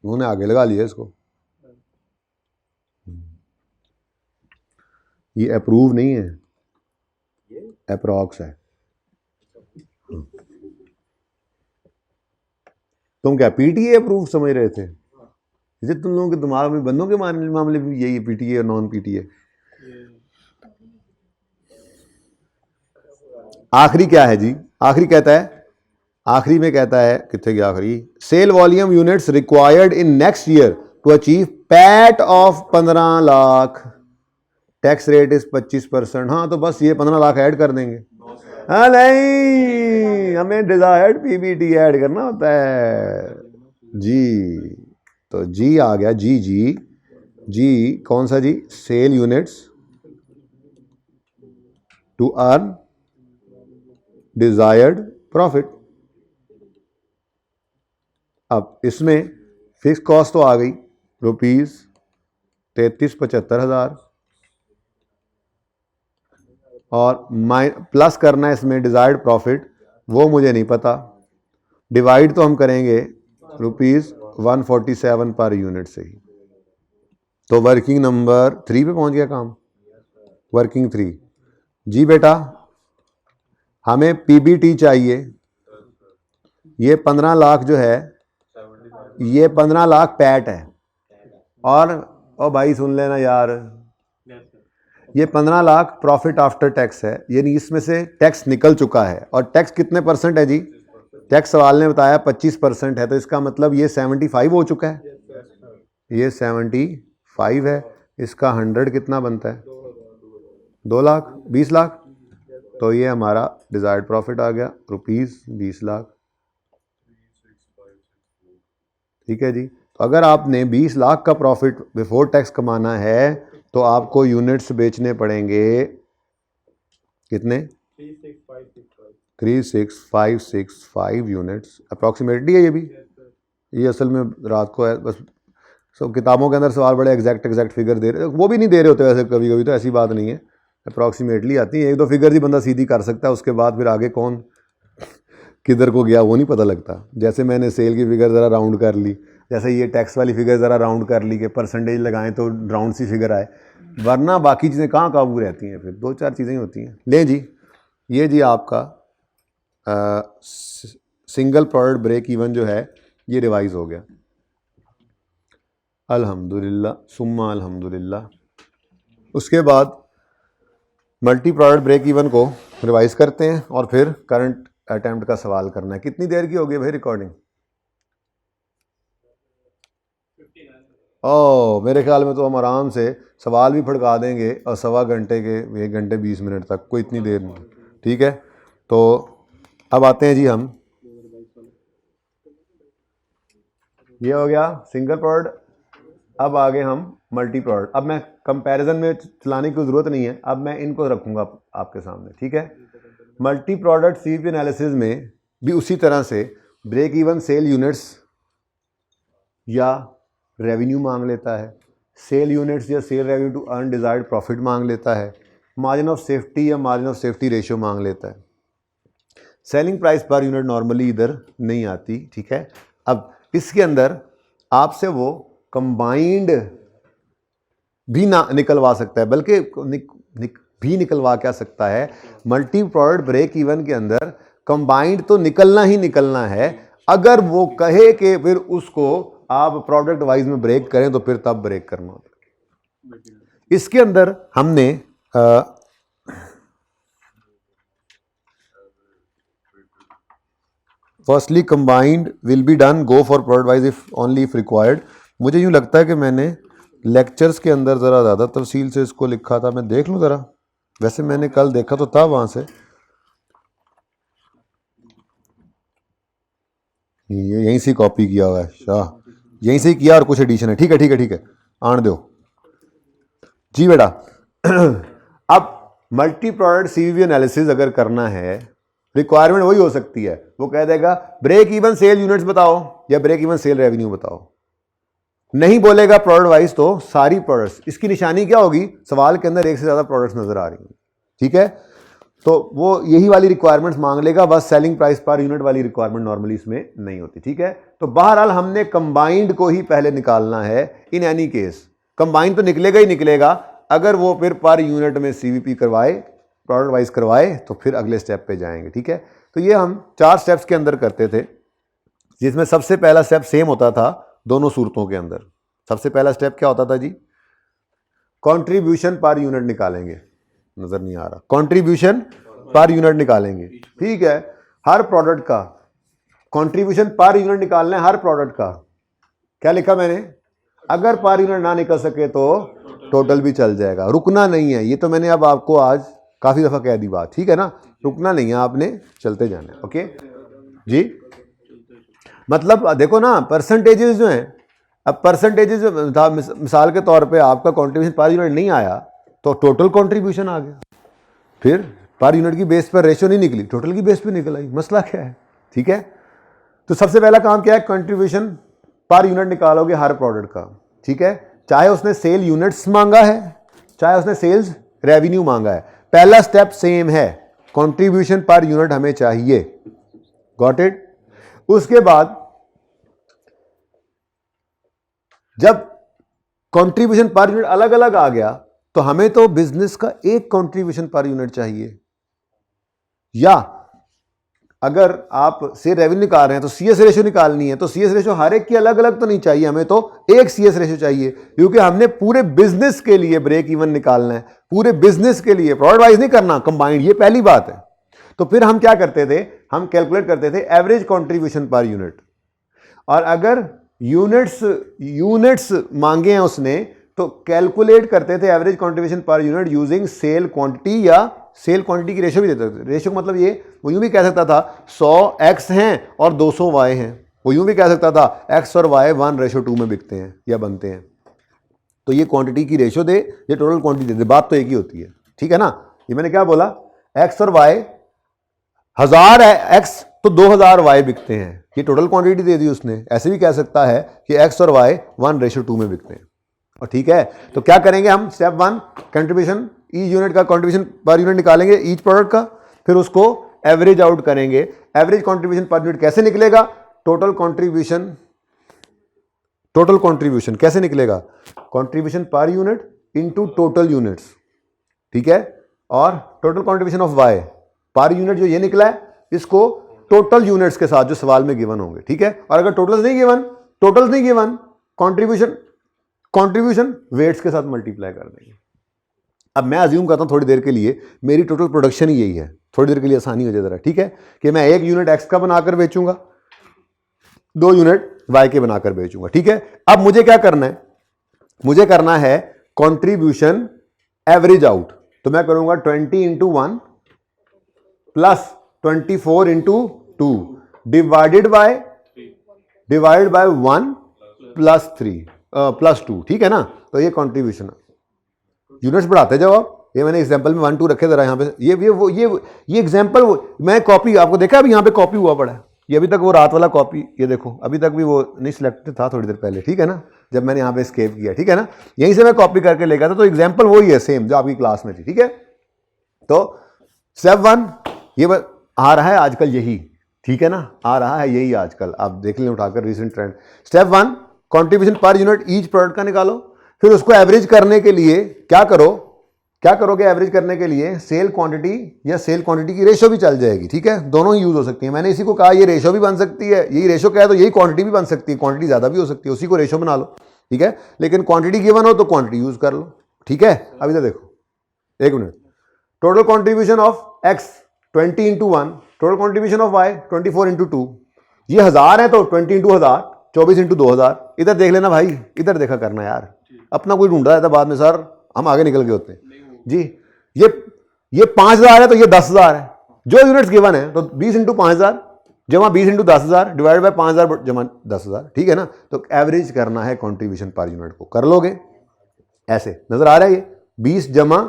उन्होंने आगे लगा लिया इसको। ये अप्रूव नहीं है, अप्रॉक्स है। तुम क्या पीटीए अप्रूव समझ रहे थे? जैसे तुम लोगों के दिमाग में बंदों के मामले में यही पीटीए और नॉन पीटीए। आखिरी क्या है जी? आखिरी कहता है, आखिरी में कहता है, कितने गया आखिरी? Sale volume units required in next year to achieve PAT of 15 lakh, tax rate is 25%। हाँ तो बस ये 15 लाख ऐड कर देंगे। हाँ नहीं, हमें डिजायर्ड पीबीटी ऐड करना होता है जी। तो जी आ गया, जी जी जी, कौन सा जी? Sale units to earn desired profit. अब इसमें फिक्स कॉस्ट तो आ गई ₹33,75,000, और प्लस करना है इसमें डिजायर्ड प्रॉफिट, वो मुझे नहीं पता। डिवाइड तो हम करेंगे ₹147 पर यूनिट से ही। तो वर्किंग नंबर 3 पे पहुंच गया काम, वर्किंग 3 जी। बेटा हमें पीबीटी चाहिए, ये 15 लाख जो है, ये 15 लाख पैट है, और ओ भाई सुन लेना यार, ये 15 लाख प्रॉफिट आफ्टर टैक्स है, यानी इसमें से टैक्स निकल चुका है। और टैक्स कितने परसेंट है जी? टैक्स सवाल ने बताया 25% है, तो इसका मतलब ये 75 हो चुका है, ये 75 है। इसका 100 कितना बनता है? 2 लाख, 20 लाख। तो ये हमारा डिजायर्ड प्रॉफिट आ गया ₹20 लाख। ठीक है जी। तो अगर आपने 20 लाख का प्रॉफिट बिफोर टैक्स कमाना है तो आपको यूनिट्स बेचने पड़ेंगे कितने? 36,565 यूनिट्स अप्रॉक्सीमेटली है ये भी। ये असल में रात को है बस, सब किताबों के अंदर सवाल बड़े एग्जैक्ट फिगर दे रहे, वो भी नहीं दे रहे होते वैसे कभी कभी, तो ऐसी बात नहीं है, अप्रॉक्सीमेटली आती है। 1-2 फिगर ही बंदा सीधी कर सकता है, उसके बाद फिर आगे कौन किधर को गया वो नहीं पता लगता। जैसे मैंने सेल की फिगर ज़रा राउंड कर ली, जैसे ये टैक्स वाली फिगर ज़रा राउंड कर ली कि परसेंटेज लगाएं तो राउंड सी फिगर आए, वरना बाकी चीज़ें कहाँ काबू रहती हैं, फिर 2-4 चीज़ें ही होती हैं। लें जी, ये जी आपका सिंगल प्रोडक्ट ब्रेक इवन जो है ये रिवाइज हो गया, अल्हम्दुलिल्लाह सुम्मा अल्हम्दुलिल्लाह। उसके बाद मल्टी प्रोडक्ट ब्रेक इवन को रिवाइज करते हैं और फिर करंट अटेम्प्ट का सवाल करना है। कितनी देर की होगी भाई रिकॉर्डिंग? ओह मेरे ख्याल में तो हम आराम से सवाल भी फड़का देंगे और 1.25 घंटे के 1 घंटे 20 मिनट तक, कोई इतनी देर नहीं। ठीक है, तो अब आते हैं जी हम, ये हो गया सिंगल प्रोडक्ट, अब आगे हम मल्टी प्रोडक्ट। अब मैं कंपैरिजन में चलाने की ज़रूरत नहीं है, अब मैं इनको रखूँगा आपके सामने। ठीक है, मल्टी प्रोडक्ट सीवीपी एनालिसिस में भी उसी तरह से ब्रेक इवन सेल यूनिट्स या रेवेन्यू मांग लेता है, सेल यूनिट्स या sale revenue to earn desired profit मांग लेता है, मार्जिन ऑफ सेफ्टी या मार्जिन ऑफ सेफ्टी रेशियो मांग लेता है। Selling price per unit normally इधर नहीं आती, ठीक है। अब इसके अंदर आपसे वो कंबाइंड भी ना निकलवा सकता है, बल्कि भी निकलवा क्या सकता है, मल्टी प्रोडक्ट ब्रेक इवन के अंदर कंबाइंड तो निकलना ही निकलना है। अगर वो कहे कि फिर उसको आप प्रोडक्ट वाइज में ब्रेक करें तो फिर तब ब्रेक करना होता है। इसके अंदर हमने firstly combined will be done go for product wise if only if required. मुझे यूँ लगता है कि मैंने लेक्चर्स के अंदर ज़रा ज़्यादा तफसील से इसको लिखा था, मैं देख लूँ ज़रा। वैसे मैंने कल देखा तो था वहाँ से, ये यहीं से कॉपी किया हुआ है शाह, यहीं से किया और कुछ एडिशन है। ठीक है ठीक है ठीक है, आन दो जी बेटा। अब मल्टी प्रोडक्ट सीवीवी एनालिसिस अगर करना है, रिक्वायरमेंट वही हो सकती है, वो कह देगा ब्रेक इवन सेल यूनिट्स बताओ या ब्रेक इवन सेल रेवेन्यू बताओ। नहीं बोलेगा प्रोडक्ट वाइज तो सारी प्रोडक्ट्स, इसकी निशानी क्या होगी, सवाल के अंदर एक से ज़्यादा प्रोडक्ट्स नजर आ रही हैं, ठीक है। तो वो यही वाली रिक्वायरमेंट्स मांग लेगा, बस सेलिंग प्राइस पर यूनिट वाली रिक्वायरमेंट नॉर्मली इसमें नहीं होती, ठीक है। तो बहरहाल हमने कंबाइंड को ही पहले निकालना है। इन एनी केस कंबाइंड तो निकलेगा ही निकलेगा, अगर वो फिर पर यूनिट में सीवीपी करवाए, प्रोडक्ट वाइज करवाए, तो फिर अगले स्टेप पे जाएंगे, ठीक है। तो ये हम 4 स्टेप्स के अंदर करते थे, जिसमें सबसे पहला स्टेप सेम होता था दोनों सूरतों के अंदर। सबसे पहला स्टेप क्या होता था जी, कंट्रीब्यूशन पर यूनिट निकालेंगे, नजर नहीं आ रहा, कंट्रीब्यूशन पर यूनिट निकालेंगे, ठीक है। हर प्रोडक्ट का कंट्रीब्यूशन पर यूनिट निकालना है, हर प्रोडक्ट का। क्या लिखा मैंने, अगर पर यूनिट ना निकल सके तो टोटल भी चल जाएगा, रुकना नहीं है। ये तो मैंने अब आपको आज काफी दफा कह दी बात, ठीक है ना, रुकना नहीं है, आपने चलते जाना है, ओके जी। मतलब देखो ना, परसेंटेजेस जो हैं, अब परसेंटेजेस था, मिसाल के तौर पे आपका कंट्रीब्यूशन पर यूनिट नहीं आया तो टोटल कंट्रीब्यूशन आ गया, फिर पर यूनिट की बेस पर रेशियो नहीं निकली, टोटल की बेस पे निकल आई। मसला क्या है, ठीक है। तो सबसे पहला काम क्या है, कंट्रीब्यूशन पर यूनिट निकालोगे हर प्रोडक्ट का, ठीक है। चाहे उसने सेल यूनिट्स मांगा है, चाहे उसने सेल्स रेवेन्यू मांगा है, पहला स्टेप सेम है, कंट्रीब्यूशन पर यूनिट हमें चाहिए, गॉट इट। उसके बाद जब कंट्रीब्यूशन पर यूनिट अलग अलग आ गया तो हमें तो बिजनेस का एक कंट्रीब्यूशन पर यूनिट चाहिए, या अगर आप से रेवेन्यू निकाल रहे हैं तो सीएस रेशियो निकालनी है, तो सीएस रेशियो हर एक की अलग अलग तो नहीं चाहिए, हमें तो एक सीएस रेशियो चाहिए, क्योंकि हमने पूरे बिजनेस के लिए ब्रेक इवन निकालना है, पूरे बिजनेस के लिए, प्रोडक्ट वाइज नहीं करना, कंबाइंड, ये पहली बात है। तो फिर हम क्या करते थे, हम कैलकुलेट करते थे एवरेज कंट्रीब्यूशन पर यूनिट, और अगर यूनिट्स मांगे हैं उसने तो कैलकुलेट करते थे average contribution per unit using sale quantity, या सेल क्वांटिटी की रेशियो भी देते थे। रेशियो मतलब ये, वो यूं भी कह सकता था 100 एक्स हैं और 200 वाई हैं, वो यूं भी कह सकता था एक्स और वाई 1:2 में बिकते हैं या बनते हैं। तो ये क्वांटिटी की रेशियो दे, ये टोटल क्वांटिटी दे, बात तो एक ही होती है, ठीक है ना। ये मैंने क्या बोला, एक्स और वाई 1000 एक्स तो 2000 वाई बिकते हैं, ये टोटल क्वांटिटी दे दी उसने। ऐसे भी कह सकता है कि एक्स और वाई 1:2 में बिकते हैं, और ठीक है। तो क्या करेंगे हम, स्टेप 1 कंट्रीब्यूशन ईच यूनिट का कंट्रीब्यूशन पर यूनिट निकालेंगे ईच प्रोडक्ट का, फिर उसको एवरेज आउट करेंगे। एवरेज कंट्रीब्यूशन पर यूनिट कैसे निकलेगा, टोटल कंट्रीब्यूशन कैसे निकलेगा, contribution per unit into total units, ठीक है। और total contribution of Y per unit जो ये निकला है, इसको टोटल यूनिट्स के साथ जो सवाल में गिवन होंगे, ठीक है। और अगर टोटल्स नहीं गिवन, कंट्रीब्यूशन वेट्स के साथ मल्टीप्लाई कर देंगे। अब मैं अज्यूम करता हूं थोड़ी देर के लिए मेरी टोटल प्रोडक्शन ही यही है, थोड़ी देर के लिए आसानी हो जाए जरा, ठीक है, कि मैं 1 यूनिट एक्स का बनाकर बेचूंगा, 2 यूनिट वाई के बनाकर बेचूंगा, ठीक है। अब मुझे क्या करना है, मुझे करना है कंट्रीब्यूशन एवरेज आउट, तो मैं करूंगा 20 × 1 plus 24 × 2 divided by 1 plus 3 plus 2, ठीक है ना। तो ये कंट्रीब्यूशन, यूनिट्स बढ़ाते जाओ आप। ये मैंने एग्जांपल में 1 2 रखे जरा यहाँ पे, ये एग्जांपल मैं कॉपी आपको देखा अभी यहाँ पे कॉपी हुआ पड़ा है, ये अभी तक वो रात वाला कॉपी, ये देखो अभी तक भी वो नहीं सिलेक्टेड था थोड़ी देर पहले, ठीक है ना। जब मैंने यहाँ पे एस्केप किया, ठीक है ना, यहीं से मैं कॉपी करके ले गया था। तो एग्जाम्पल वही है सेम जो आपकी क्लास में थी, ठीक है। तो स्टेप 1 ये आ रहा है आजकल यही, ठीक है ना, आ रहा है यही आजकल, आप देख लें उठाकर recent trend. Step 1 contribution per unit each product का निकालो, फिर उसको एवरेज करने के लिए क्या करोगे एवरेज करने के लिए सेल क्वांटिटी या सेल क्वांटिटी की रेशो भी चल जाएगी, ठीक है, दोनों ही यूज हो सकती है। मैंने इसी को कहा ये रेशो भी बन सकती है, यही रेशो क्या है तो यही क्वांटिटी भी बन सकती है, क्वांटिटी ज्यादा भी हो सकती है, उसी को रेशो बना लो, ठीक है। लेकिन क्वांटिटी गिवन हो तो क्वांटिटी यूज कर लो, ठीक है। अभी तो देखो, एक minute, total contribution of X 20 into 1, total contribution of Y 24 into 2, ये 1000 है तो 20 इंटू 1000 24 इंटू 2000। इधर देख लेना भाई, इधर देखा करना यार, अपना कोई ढूंढ रहा है था बाद में सर हम आगे निकल गए होते हैं जी। ये 5000 है तो ये 10000 है, जो यूनिट्स गिवन है तो 20 इंटू 5000 जमा 20 इंटू 10000 डिवाइड बाय 5000 जमा 10000, ठीक है ना। तो एवरेज करना है कंट्रीब्यूशन पर यूनिट को, कर लोगे ऐसे, नजर आ रहा है ये 20 जमा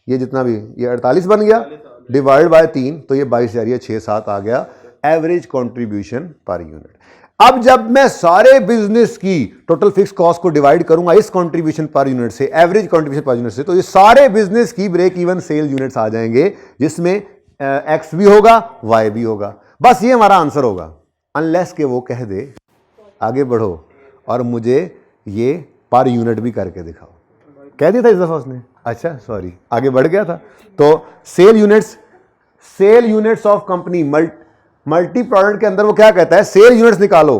ये जितना भी ये 48 बन गया डिवाइड बाय 3 तो ये 22 यार ये 6-7 आ गया एवरेज कंट्रीब्यूशन पर यूनिट। अब जब मैं सारे बिजनेस की टोटल फिक्स कॉस्ट को डिवाइड करूंगा इस कंट्रीब्यूशन पर यूनिट से, एवरेज कंट्रीब्यूशन पर यूनिट से, तो ये सारे बिजनेस की ब्रेक इवन सेल यूनिट्स आ जाएंगे, जिसमें एक्स भी होगा वाई भी होगा। बस ये हमारा आंसर होगा, अनलेस के वो कह दे आगे बढ़ो और मुझे ये पर यूनिट भी करके दिखाओ। कह दिया था इस दफा उसने, अच्छा सॉरी आगे बढ़ गया था। तो sale units of company multi product के अंदर वो क्या कहता है, सेल यूनिट्स निकालो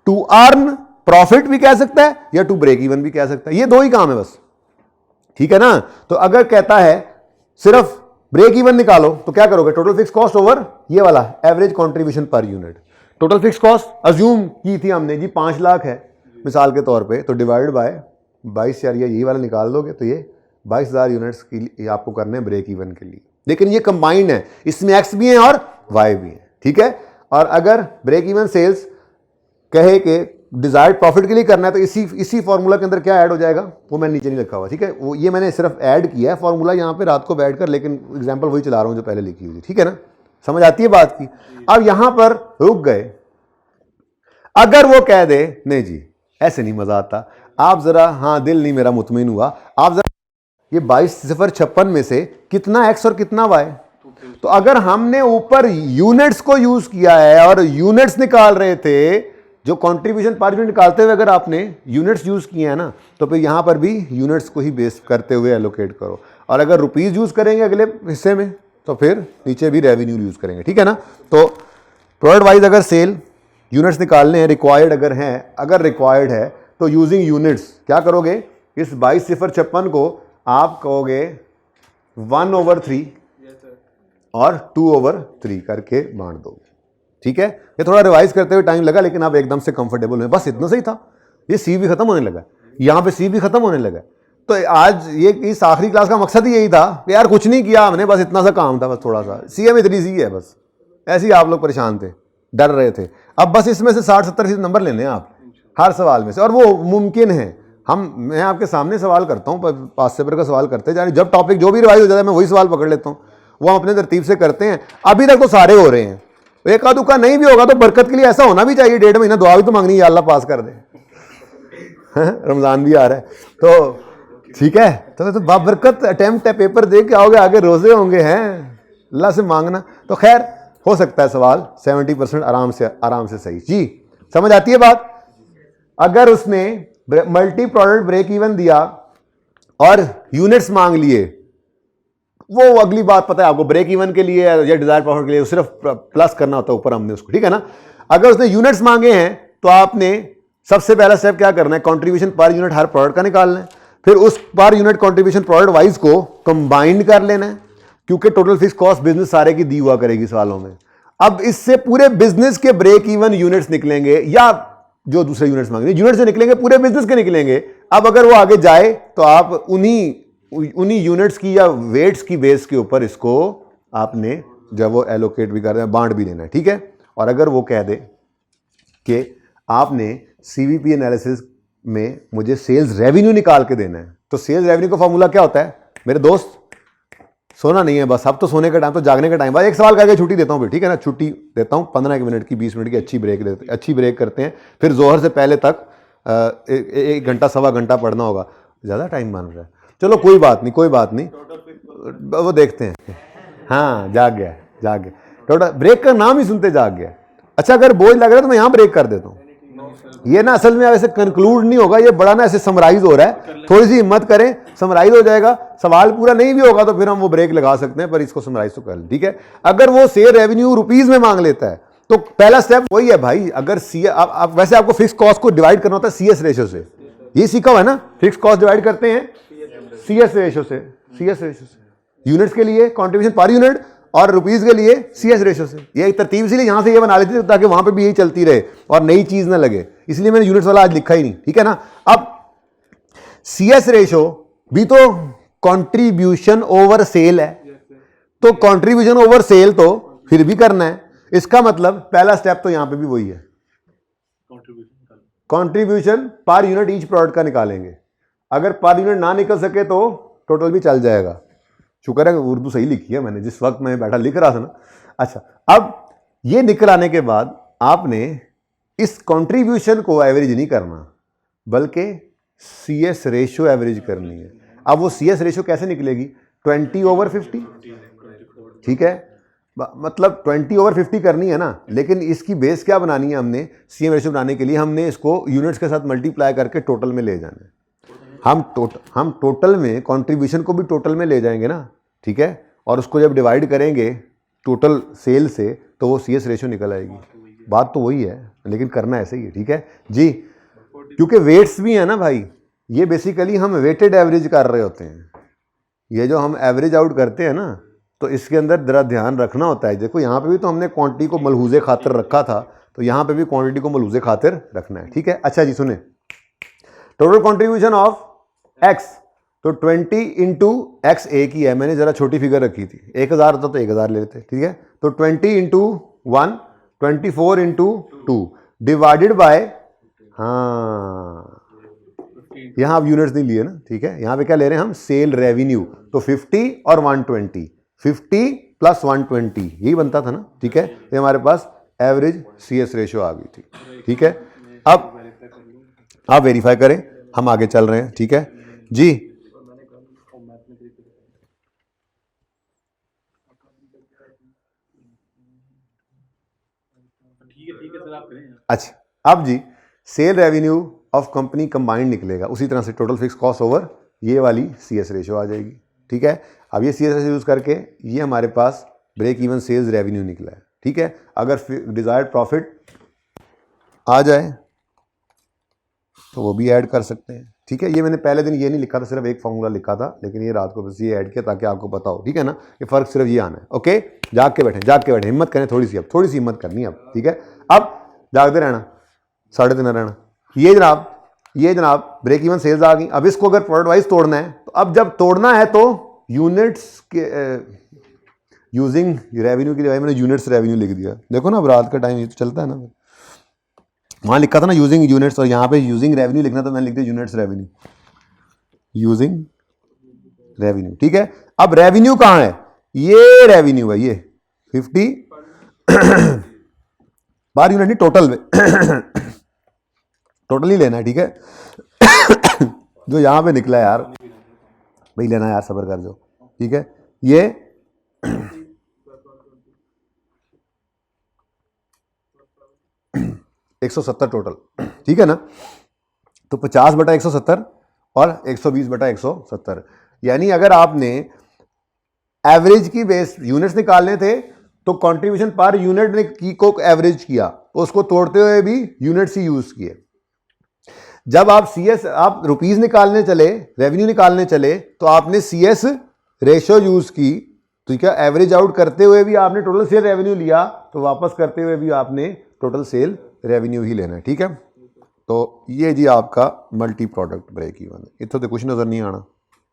टू अर्न प्रॉफिट भी कह सकता है या टू ब्रेक इवन भी कह सकता है, ये दो ही काम है बस, ठीक है ना। तो अगर कहता है सिर्फ ब्रेक इवन निकालो तो क्या करोगे, टोटल फिक्स कॉस्ट ओवर ये वाला average contribution per unit. Total fix cost assume की थी हमने जी 5 लाख है मिसाल के तौर पे, तो डिवाइड बाय 22 यार यही वाला निकाल दोगे तो ये 22,000 यूनिट्स के लिए आपको करने हैं ब्रेक इवन के लिए। लेकिन ये कंबाइंड है, इसमें एक्स भी है और वाई भी है, ठीक है। और अगर ब्रेक इवन सेल्स कहे कि डिजायर्ड प्रॉफिट के लिए करना है तो इसी फॉर्मूला के अंदर क्या ऐड हो जाएगा वो मैंने नीचे नहीं लिखा हुआ, ठीक है। वो ये मैंने सिर्फ ऐड किया है फॉर्मूला यहाँ पे रात को बैठकर, लेकिन एग्जांपल वही चला रहा हूँ जो पहले लिखी हुई, ठीक है ना, समझ आती है बात की। अब यहां पर रुक गए, अगर वो कह दे नहीं जी ऐसे नहीं मजा आता, आप जरा, हाँ दिल नहीं मेरा मुतमिन हुआ, आप जरा ये 22,056 में से कितना एक्स और कितना वाई, तो अगर हमने ऊपर यूनिट्स को यूज किया है और यूनिट्स निकाल रहे थे, जो कंट्रीब्यूशन पर यूनिट निकालते हुए अगर आपने यूनिट्स यूज किए हैं ना, तो फिर यहां पर भी यूनिट्स को ही बेस करते हुए एलोकेट करो। और अगर रुपीज यूज करेंगे अगले हिस्से में तो फिर नीचे भी रेवेन्यू यूज करेंगे, ठीक है ना। तो प्रोडक्ट वाइज अगर सेल यूनिट्स निकालने हैं, रिक्वायर्ड अगर रिक्वायर्ड है तो यूजिंग यूनिट्स क्या करोगे, इस 22,056 को आप कहोगे 1/3 और 2/3 करके बांट दोगे, ठीक है। ये थोड़ा रिवाइज करते हुए टाइम लगा, लेकिन आप एकदम से कंफर्टेबल हैं, बस इतना सही था। ये सी भी खत्म होने लगा, यहाँ पे सी भी खत्म होने लगा। तो आज ये इस आखिरी क्लास का मकसद ही यही था कि यार कुछ नहीं किया हमने, बस इतना सा काम था, बस थोड़ा सा सीएम इतनी सी है, बस ऐसे ही आप लोग परेशान थे, डर रहे थे। अब बस इसमें से 60-70 नंबर लेने हैं आप हर सवाल में से, और वो मुमकिन है। मैं आपके सामने सवाल करता हूँ, 5 पेपर का सवाल करते हैं, जब टॉपिक जो भी रिवाइज हो जाता है मैं वही सवाल पकड़ लेता हूँ, वो हम अपने तरतीब से करते हैं। अभी तक तो सारे हो रहे हैं, एक आध का नहीं भी होगा तो बरकत के लिए ऐसा होना भी चाहिए, 1.5 महीना दुआ भी तो मांगनी है, या अल्लाह पास कर दे। रमजान भी आ रहा है तो ठीक है, तो बाबरकत अटेम्प्ट है, पेपर दे के आओगे, आगे रोजे होंगे, हैं अल्लाह से मांगना। तो खैर हो सकता है सवाल 70% आराम से सही जी, समझ आती है बात। अगर उसने मल्टी प्रोडक्ट ब्रेक इवन दिया और यूनिट्स मांग लिए, वो अगली बात पता है आपको, ब्रेक इवन के लिए या डिजायर प्रॉफिट के लिए सिर्फ प्लस करना होता है ऊपर हमने उसको, ठीक है ना। अगर उसने यूनिट्स मांगे हैं तो आपने सबसे पहला स्टेप क्या करना है, कंट्रीब्यूशन पर यूनिट हर प्रोडक्ट का निकालना है, फिर उस पर यूनिट कंट्रीब्यूशन प्रोडक्ट वाइज को कंबाइंड कर लेना है, क्योंकि टोटल फिक्स कॉस्ट बिजनेस सारे की दी हुआ करेगी सवालों में। अब इससे पूरे बिजनेस के ब्रेक इवन यूनिट्स निकलेंगे, या जो दूसरे यूनिट्स मांगेंगे, यूनिट्स से निकलेंगे, पूरे बिजनेस के निकलेंगे। अब अगर वो आगे जाए तो आप उन्हीं यूनिट्स की या वेट्स की बेस के ऊपर इसको आपने जब वो एलोकेट भी कर रहे हैं बांट भी देना है, ठीक है। और अगर वो कह दे कि आपने सीवीपी एनालिसिस में मुझे सेल्स रेवेन्यू निकाल के देना है, तो सेल्स रेवेन्यू का फॉर्मूला क्या होता है मेरे दोस्त, सोना नहीं है बस, अब तो सोने का टाइम, तो जागने का टाइम। बस एक सवाल करके छुट्टी देता हूँ फिर, ठीक है ना, छुट्टी देता हूँ 15 मिनट की, 20 मिनट की अच्छी ब्रेक करते हैं, फिर जोहर से पहले तक एक घंटा सवा घंटा पढ़ना होगा, ज़्यादा टाइम मान रहा है। चलो कोई बात नहीं, कोई बात नहीं, वो देखते हैं। हाँ जाग गया, जाग गया, टोटल ब्रेक का नाम ही सुनते जाग गया। अच्छा अगर बोझ लग रहा है तो मैं यहाँ ब्रेक कर देता हूँ। ये ना असल में ऐसे कंक्लूड नहीं होगा, ये बड़ा ना ऐसे समराइज हो रहा है, थोड़ी सी हिम्मत करें, समराइज हो जाएगा। सवाल पूरा नहीं भी होगा तो फिर हम वो ब्रेक लगा सकते हैं, पर इसको समराइज तो कर लें, ठीक है। अगर वो सेल रेवेन्यू रुपीज में मांग लेता है तो पहला स्टेप वही है भाई, अगर आप वैसे आपको फिक्स कॉस्ट को डिवाइड करना होता है सीएस रेशियो से, ये सीखा हुआ है ना, फिक्स कॉस्ट डिवाइड करते हैं सीएस रेशियो से, सीएस रेशियो से, यूनिट्स के लिए कंट्रीब्यूशन पर यूनिट और रुपीज के लिए सीएस रेशियो से। ये एक तरतीब इसीलिए यहां से ये बना लेती थी ताकि वहां पे भी यही चलती रहे और नई चीज ना लगे, इसलिए मैंने यूनिट्स वाला आज लिखा ही नहीं, ठीक है ना। अब सीएस रेशियो भी तो कंट्रीब्यूशन ओवर सेल है, तो कंट्रीब्यूशन ओवर सेल तो फिर भी करना है, इसका मतलब पहला स्टेप तो यहां पे भी वही है, contribution per unit each product का निकालेंगे। अगर पर यूनिट ना निकल सके तो टोटल भी चल जाएगा। शुक्र है उर्दू सही लिखी है मैंने, जिस वक्त मैं बैठा लिख रहा था ना। अच्छा अब ये निकल आने के बाद आपने इस कंट्रीब्यूशन को एवरेज नहीं करना, बल्कि सीएस रेशियो एवरेज करनी है। अब वो सीएस रेशियो कैसे निकलेगी, 20/50, ठीक है, मतलब 20/50 करनी है ना। लेकिन इसकी बेस क्या बनानी है हमने, सीएम रेशियो बनाने के लिए हमने इसको यूनिट्स के साथ मल्टीप्लाई करके टोटल में ले जाना है। हम टोटल में कंट्रीब्यूशन को भी टोटल में ले जाएंगे ना, ठीक है, और उसको जब डिवाइड करेंगे टोटल सेल से तो वो सीएस रेशियो निकल आएगी। बात तो वही है, लेकिन करना ऐसे ही है, ठीक है जी। क्योंकि वेट्स भी है ना भाई, ये बेसिकली हम वेटेड एवरेज कर रहे होते हैं। ये जो हम एवरेज आउट करते हैं ना, तो इसके अंदर जरा ध्यान रखना होता है। देखो यहाँ पे भी तो हमने क्वांटिटी को मलहूजे खातिर रखा था, तो यहाँ पे भी क्वांटिटी को मलहूजे खातिर रखना है, ठीक है। अच्छा जी सुने, टोटल कंट्रीब्यूशन ऑफ एक्स, तो 20 इंटू एक्स एक ही है, मैंने जरा छोटी फिगर रखी थी, 1000 होता तो 1000 ले लेते, ठीक है। तो 20 इंटू 1, 24 इंटू 2 डिवाइडेड बाय, हाँ यहाँ अब यूनिट्स नहीं लिए ना, ठीक है, यहाँ पे क्या ले रहे हैं हम, सेल रेवेन्यू। तो 50 और 120, 50 प्लस 120 यही बनता था ना, ठीक है। ये हमारे पास एवरेज सीएस रेशियो आ गई थी, ठीक है। अब आप वेरीफाई करें, हम आगे चल रहे हैं, ठीक है जी। अच्छा अब जी sale revenue of company combined निकलेगा, उसी तरह से टोटल फिक्स कॉस्ट ओवर ये वाली सीएस रेशियो आ जाएगी, ठीक है। अब ये सीएस रेशियो यूज करके ये हमारे पास ब्रेक इवन सेल्स रेवेन्यू निकला है, ठीक है। अगर डिजायर्ड प्रॉफिट आ जाए तो वो भी ऐड कर सकते हैं, ठीक है। ये मैंने पहले दिन ये नहीं लिखा था, सिर्फ एक फॉर्मूला लिखा था, लेकिन ये रात को बस ये ऐड किया ताकि आपको पता हो, ठीक है ना। ये फर्क सिर्फ ये आना है, ओके। जाग के बैठे, जाग के बैठे, हिम्मत करें थोड़ी सी, अब थोड़ी सी हिम्मत करनी है अब, ठीक है। अब जागते रहना, 3:30 रहना। ये जनाब ब्रेक इवन सेल्स आ गई। अब इसको अगर प्रोडक्ट वाइज तोड़ना है, तो अब जब तोड़ना है तो यूनिट्स के यूजिंग रेवेन्यू की जगह मैंने यूनिट्स रेवेन्यू लिख दिया। देखो ना अब रात का टाइम ये तो चलता है ना, वहां लिखा था ना यूजिंग यूनिट्स, और यहाँ पे यूजिंग रेवेन्यू लिखना, तो मैंने लिख दिया यूनिट्स रेवेन्यू, यूजिंग रेवेन्यू, ठीक है। अब रेवेन्यू कहाँ है, ये रेवेन्यू है, ये 50 बार यूनिट नहीं, टोटल में टोटल ही लेना है, ठीक है। जो यहाँ पे निकला है यार भाई, लेना यार, सब्र कर जो, ठीक है। ये 170 टोटल, ठीक है ना। तो 50/170 और 120/170, यानी अगर आपने एवरेज की बेस यूनिट्स निकालने थे तो कंट्रीब्यूशन पर यूनिट ने की को एवरेज किया, उसको तोड़ते हुए भी यूनिट्स ही यूज किए। जब आप सीएस आप रुपीस निकालने चले, रेवेन्यू निकालने चले, तो आपने सीएस रेशियो यूज की, ठीक है। एवरेज आउट करते हुए भी आपने टोटल सेल रेवेन्यू लिया, तो वापस करते हुए भी आपने टोटल सेल रेवेन्यू ही लेना है, ठीक है। तो ये जी आपका मल्टी प्रोडक्ट ब्रेक इवन है। इतना तो कुछ नजर नहीं आना,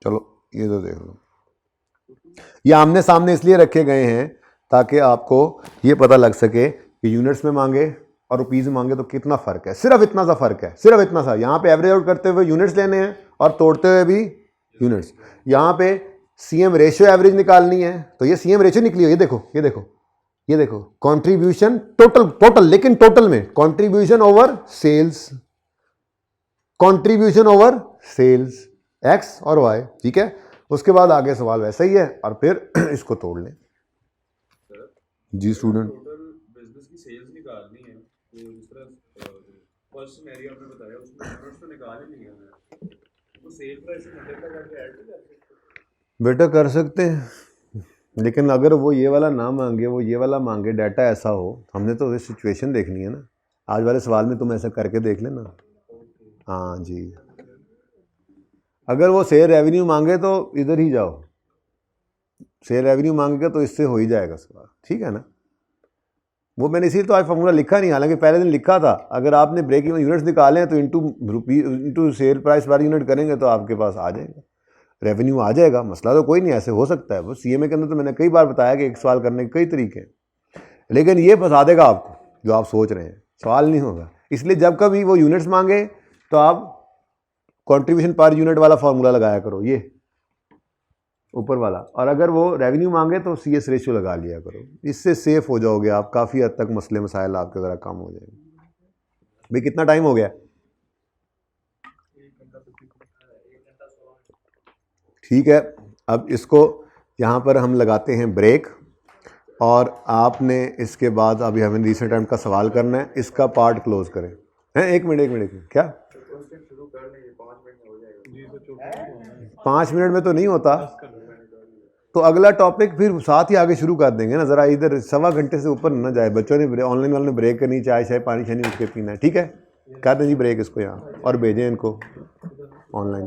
चलो ये तो देख लो। ये आमने सामने इसलिए रखे गए हैं ताकि आपको ये पता लग सके कि यूनिट्स में मांगे और रुपीज में मांगे तो कितना फर्क है, सिर्फ इतना सा फर्क है, सिर्फ इतना सा। यहाँ पे एवरेज आउट करते हुए यूनिट्स लेने हैं और तोड़ते हुए भी यूनिट्स। यहाँ पे सीएम रेशियो एवरेज निकालनी है, तो ये सीएम रेशियो निकली है, ये देखो, ये देखो, ये देखो, कंट्रीब्यूशन टोटल, लेकिन टोटल में contribution over sales, contribution over sales X और वाई, ठीक है। उसके बाद आगे सवाल वैसा ही है और फिर इसको तोड़ लें। जी स्टूडेंट, बिजनेस की सेल्स निकालनी है तो जिस तरह फर्स्ट सिनेरियो आपने बताया उसमें यूनिट्स तो निकाल ही नहीं है, तो सेल प्राइस में डेटा करके ऐड नहीं कर सकते? बेटा कर सकते हैं, लेकिन अगर वो ये वाला ना मांगे, वो ये वाला मांगे, डाटा ऐसा हो, हमने तो सिचुएशन देखनी है ना। आज वाले सवाल में तुम ऐसा करके देख लेना। हाँ जी, अगर वो सेल रेवेन्यू मांगे तो इधर ही जाओ, सेल रेवेन्यू मांगेगा तो इससे हो ही जाएगा सवाल, ठीक है ना। वो मैंने इसीलिए तो आज फॉर्मूला लिखा नहीं, हालांकि पहले दिन लिखा था। अगर आपने ब्रेक इवन यूनिट्स निकाले हैं तो into cell price per unit करेंगे तो आपके पास आ जाएगा, रेवेन्यू आ जाएगा। मसला तो कोई नहीं, ऐसे हो सकता है। वो सीएमए के अंदर तो मैंने कई बार बताया कि एक सवाल करने के कई तरीके हैं, लेकिन ये बता देगा आपको जो आप सोच रहे हैं, सवाल नहीं होगा। इसलिए जब कभी वो यूनिट्स मांगे तो आप कंट्रीब्यूशन पर यूनिट वाला फार्मूला लगाया करो, ये ऊपर वाला, और अगर वो रेवेन्यू मांगे तो CS रेशियो लगा लिया करो। इससे सेफ हो जाओगे आप, काफ़ी हद तक मसले मसाइल आपके ज़रा कम हो जाएंगे। भाई कितना टाइम हो गया? ठीक है, अब इसको यहाँ पर हम लगाते हैं ब्रेक, और आपने इसके बाद अभी हमें रीसेंट टाइम का सवाल करना है, इसका पार्ट क्लोज करें। हैं, एक मिनट क्या 5 मिनट में तो नहीं होता, तो अगला टॉपिक फिर साथ ही आगे शुरू कर देंगे ना। ज़रा इधर 1.25 घंटे से ऊपर ना जाए, बच्चों ने ऑनलाइन वाले ने ब्रेक करनी, चाय शाय पानी शानी उठ के पीना है, ठीक है। कर दें जी ब्रेक इसको यहाँ, और भेजें इनको ऑनलाइन।